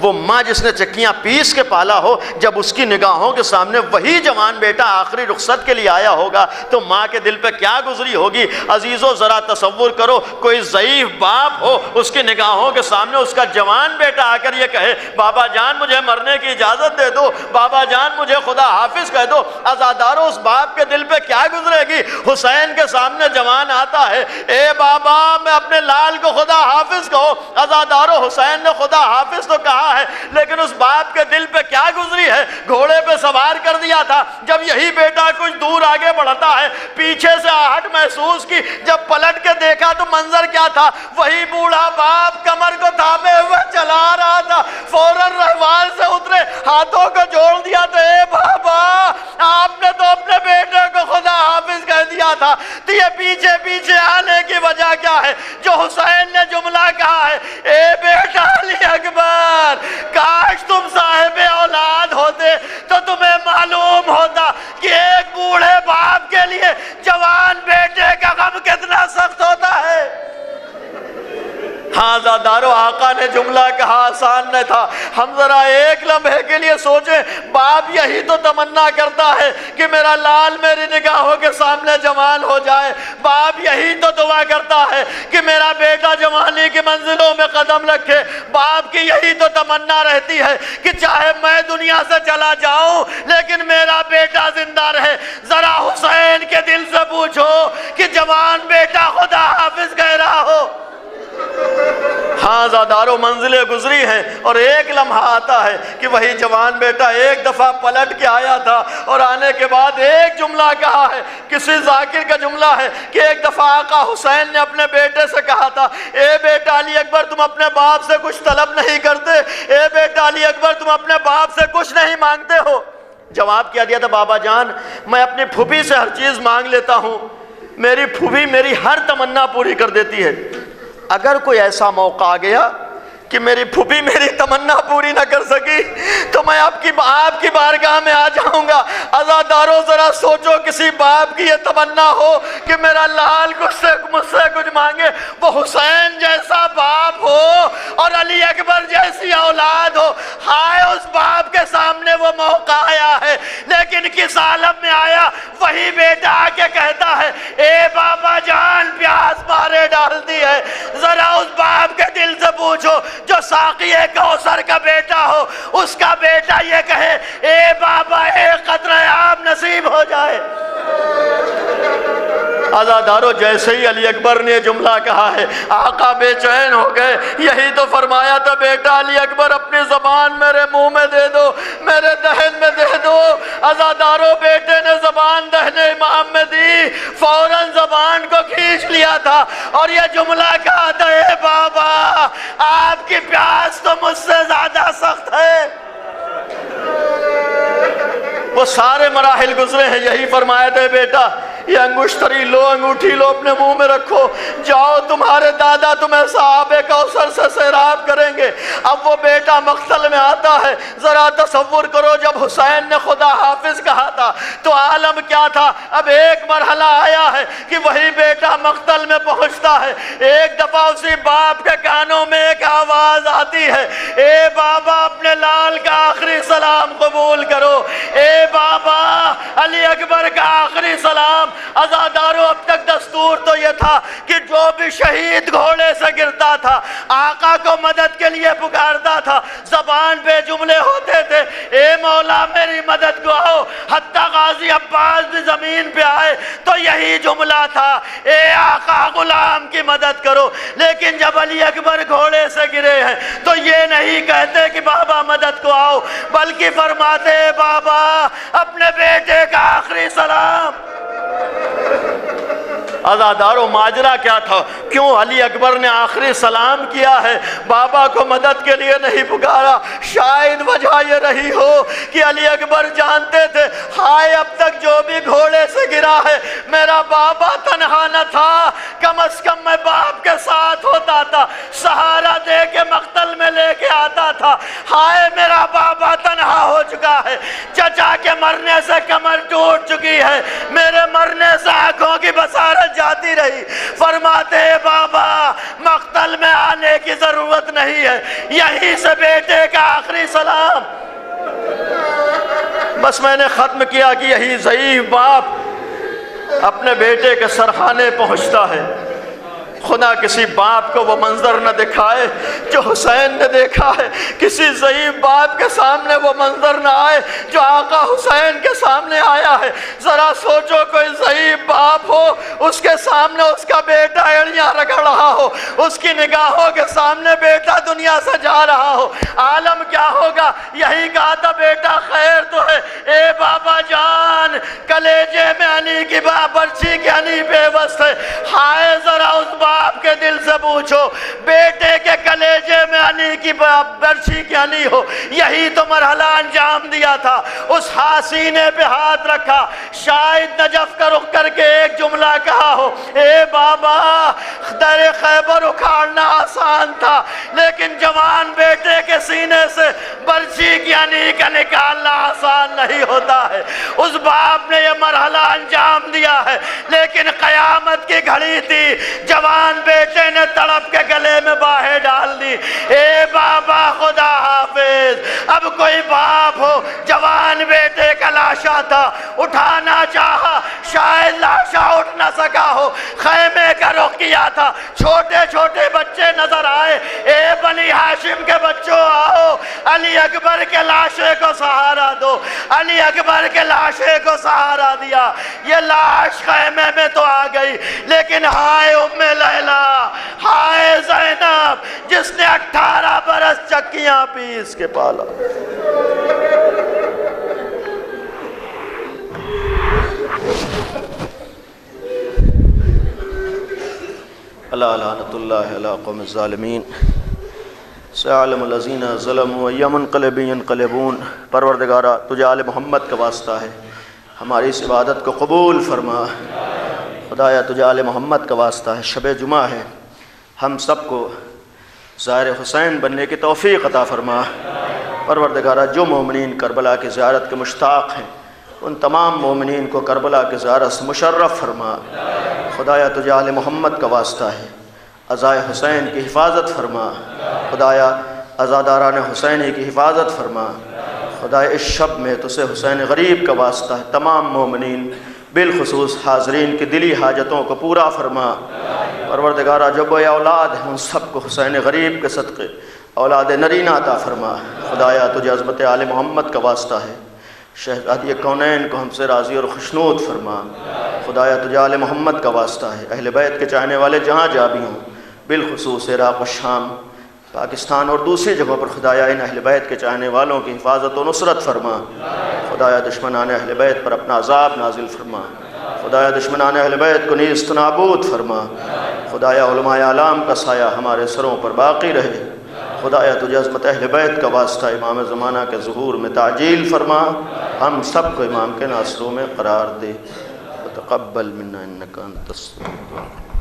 وہ ماں جس نے چکیاں پیس کے پالا ہو، جب اس کی نگاہوں کے سامنے وہی جوان بیٹا آخری رخصت کے لیے آیا ہوگا تو ماں کے دل پہ کیا گزری ہوگی. عزیزو ذرا تصور کرو کوئی ضعیف باپ ہو، اس کی نگاہوں کے سامنے اس کا جوان بیٹا آ کر یہ کہے بابا جان مجھے مرنے کی اجازت دے دو، بابا جان مجھے خدا حافظ کہہ دو. عزادارو اس باپ کے دل پہ کیا گزرے گی. حسین کے سامنے جوان آتا ہے، اے بابا میں اپنے لال کو خدا حافظ کہو. عزادارو حسین نے خدا حافظ تو کہا ہے، لیکن اس باپ کے دل پہ کیا گزری ہے. گھوڑے پہ سوار کر دیا تھا، جب یہی بیٹا کچھ دور آگے بڑھتا ہے پیچھے سے آہٹ محسوس کی، جب پلٹ کے دیکھا تو منظر کیا تھا، وہی بوڑھا باپ کمر کو تھامے ہوئے چلا رہا تھا. فوراً رہوال سے اترے، ہاتھوں کو جوڑ دیا تو اے بابا آپ نے تو اپنے بیٹے کو خدا حافظ کہہ دیا تھا. تو یہ پیچھے پیچھے آنے کی وجہ کیا ہے؟ جو حسین نے جملہ کہا ہے، اے بیٹا علی اکبر کاش تم صاحب اولاد ہوتے تو تمہیں معلوم ہوتا کہ ایک بوڑھے باپ کے لیے جوان بیٹے کا غم کتنا سخت ہوتا ہے. ہاں عزادارو آقا نے جملہ کہا آسان نہ تھا. ہم ذرا ایک لمحے کے لیے سوچیں، باپ یہی تو تمنا کرتا ہے کہ میرا لال میری نگاہوں کے سامنے جوان ہو جائے. باپ یہی تو دعا کرتا ہے کہ میرا بیٹا جوانی کی منزلوں میں قدم رکھے. باپ کی یہی تو تمنا رہتی ہے کہ چاہے میں دنیا سے چلا جاؤں لیکن میرا بیٹا زندہ رہے. ذرا حسین کے دل سے پوچھو کہ جوان بیٹا خدا حافظ کہہ رہا ہو. ہاں زادارو منزلیں گزری ہیں اور ایک لمحہ آتا ہے کہ وہی جوان بیٹا ایک دفعہ پلٹ کے آیا تھا اور آنے کے بعد ایک جملہ کہا ہے. کسی ذاکر کا جملہ ہے کہ ایک دفعہ آقا حسین نے اپنے بیٹے سے کہا تھا، اے بیٹا علی اکبر تم اپنے باپ سے کچھ طلب نہیں کرتے، اے بیٹا علی اکبر تم اپنے باپ سے کچھ نہیں مانگتے ہو. جواب کیا دیا تھا، بابا جان میں اپنی پھوپھی سے ہر چیز مانگ لیتا ہوں، میری پھوپھی میری ہر تمنا پوری کر دیتی ہے. اگر کوئی ایسا موقع آ گیا کہ میری پھوپھی میری تمنا پوری نہ کر سکی تو میں آپ کی بارگاہ میں آ جاؤں گا. عزادارو ذرا سوچو کسی باپ کی یہ تمنا ہو کہ میرا لال مجھ سے کچھ مانگے. وہ حسین جیسا باپ ہو اور علی اکبر جیسی اولاد ہو. ہائے اس باپ کے سامنے وہ موقع آیا ہے، لیکن کس عالم میں آیا. وہی بیٹا آ کے کہتا ہے، اے بابا جان پیاس مارے ڈالتی ہے. ذرا اس باپ کے دل سے پوچھو جو ساقی کوثر کا بیٹا ہو، اس کا بیٹا یہ کہے اے بابا ایک قطرہ آب نصیب ہو جائے. عزادارو جیسے ہی علی اکبر نے جملہ کہا ہے آقا بے چین ہو گئے. یہی تو فرمایا تھا بیٹا علی اکبر اپنی زبان میرے منہ میں دے دو، میرے دہن میں دے دو. عزادارو بیٹے نے زبان دہن امام میں دی، فوراً زبان کو کھینچ لیا تھا اور یہ جملہ کہا تھا، اے بابا آپ کی پیاس تو مجھ سے زیادہ سخت ہے. وہ سارے مراحل گزرے ہیں. یہی فرمایا تھا بیٹا یہ انگشتری لو، انگوٹھی لو، اپنے منہ میں رکھو، جاؤ تمہارے دادا تمہیں صحاب کوثر سے سیراب کریں گے. اب وہ بیٹا مقتل میں آتا ہے. ذرا تصور کرو جب حسین نے خدا حافظ کہا تھا تو عالم کیا تھا. اب ایک مرحلہ آیا ہے کہ وہی بیٹا مقتل میں پہنچتا ہے. ایک دفعہ اسی باپ کے کانوں میں ایک آواز آتی ہے، اے بابا اپنے لال کا آخری سلام قبول کرو. اے بابا علی اکبر کا آخری سلام عزاداروں اب تک دستور تو یہ تھا کہ جو بھی شہید گھوڑے سے گرتا تھا آقا کو مدد کے لیے پکارتا تھا، زبان پہ جملے ہوتے تھے، اے مولا میری مدد کو آؤ، حتیٰ غازی عباس بھی زمین پہ آئے تو یہی جملہ تھا، اے آقا غلام کی مدد کرو۔ لیکن جب علی اکبر گھوڑے سے گرے ہیں تو یہ نہیں کہتے کہ بابا مدد کو آؤ، بلکہ فرماتے بابا اپنے بیٹے کا آخری سلام۔ عزاداروں ماجرا کیا تھا؟ کیوں علی اکبر نے آخری سلام کیا ہے، بابا کو مدد کے لیے نہیں پکارا؟ شاید وجہ یہ رہی ہو کہ علی اکبر جانتے تھے ہائے اب تک جو بھی گھوڑے سے گرا ہے میرا بابا تنہا نہ تھا، کم از کم میں باپ کے ساتھ ہوتا تھا، سہارا دے کے مقتل میں لے کے آتا تھا، ہائے میرا بابا تنہا ہو چکا ہے، چچا کے مرنے سے کمر ٹوٹ چکی ہے، میرے مرنے سے آنکھوں کی بصارت جاتی رہی۔ فرماتے بابا مقتل میں آنے کی ضرورت نہیں ہے، یہیں سے بیٹے کا آخری سلام۔ بس میں نے ختم کیا کہ یہی ضعیف باپ اپنے بیٹے کے سرخانے پہنچتا ہے۔ خدا کسی باپ کو وہ منظر نہ دکھائے جو حسین نے دیکھا ہے، کسی ضعیف باپ کے سامنے وہ منظر نہ آئے جو آقا حسین کے سامنے آیا ہے۔ ذرا سوچو کوئی ضعیف باپ ہو، اس کے سامنے اس کا بیٹا ایڑیاں رگڑ رہا ہو، اس کی نگاہوں کے سامنے بیٹا دنیا سے جا رہا ہو، عالم کیا ہوگا؟ یہی کہا تھا بیٹا خیر تو ہے، اے بابا جان کلیجے میں علی کی برچی کی علی بے بس ہے، ہائے ذرا اس باپ کے دل سے پوچھو بیٹے کے کلیجے میں علی کی برچی کی علی ہو، یہی تو مرحلہ انجام دیا تھا۔ اس حسینے پہ ہاتھ رکھا، شاید نجف کا رخ کر کے ایک جملہ کہا ہو، اے بابا در خیبر اکھاڑنا آسان تھا لیکن جوان بیٹے کے سینے سے برچی کی علی کا نکالنا آسان نہیں ہوتا ہے۔ اس باپ نے یہ مرحلہ انجام دیا ہے، لیکن قیامت کی گھڑی تھی، جوان بیٹے نے تڑپ کے گلے میں باہیں ڈال دی، اے بابا خدا حافظ۔ اب کوئی باپ ہو، جوان بیٹے کا لاشا تھا، اٹھانا چاہا، شاید لاشا اٹھ نہ سکا ہو، خیمے کا رخ کیا تھا، چھوٹے چھوٹے بچے نظر آئے، اے بنی ہاشم کے بچوں آؤ، علی اکبر کے لاشے کو سہارا دو۔ علی اکبر کے لاشے کو سہارا دیا، یہ لاش خیمے میں تو آ گئی، لیکن ہائے ام لیلا، ہائے زینب جس نے 18 برس چکیاں پیس کے پالا۔ اللہ لعنت اللہ علی قوم الظالمین، سیعلم الذین ظلموا ای منقلب ینقلبون۔ پروردگارہ تجھے آل محمد کا واسطہ ہے، ہماری اس عبادت کو قبول فرما۔ خدایا تجھے آل محمد کا واسطہ ہے، شب جمعہ ہے، ہم سب کو زائر حسین بننے کی توفیق عطا فرما۔ پروردگارہ جو مومنین کربلا کی زیارت کے مشتاق ہیں ان تمام مومنین کو کربلا کی زیارت سے مشرف فرما۔ خدایا تجھے آل محمد کا واسطہ ہے، عزائے حسین کی حفاظت فرما۔ خدایا عزاداران حسینی کی حفاظت فرما۔ خدایا اس شب میں تجھے حسین غریب کا واسطہ ہے، تمام مومنین بالخصوص حاضرین کی دلی حاجتوں کو پورا فرما۔ پروردگارہ جو بے اولاد ہیں ان سب کو حسین غریب کے صدقے اولاد نرینہ عطا فرما۔ خدایا تجھے عظمت آل محمد کا واسطہ ہے، شہزادی کونین کو ہم سے راضی اور خشنود فرما۔ خدایا تجھے آل محمد کا واسطہ ہے، اہل بیت کے چاہنے والے جہاں جا بھی ہوں، بالخصوص عراق و شام، پاکستان اور دوسری جگہوں پر خدایا ان اہل بیت کے چاہنے والوں کی حفاظت و نصرت فرما۔ خدایا دشمنان اہل بیت پر اپنا عذاب نازل فرما۔ خدایا دشمنان اہل بیت کو نیست نابود فرما۔ خدایا علماء اعلام کا سایہ ہمارے سروں پر باقی رہے۔ خدایا تجھے عظمت اہل بیت کا واسطہ امام زمانہ کے ظہور میں تعجیل فرما، ہم سب کو امام کے ناصروں میں قرار دے۔ وتقبل منا انک انت السمیع العلیم۔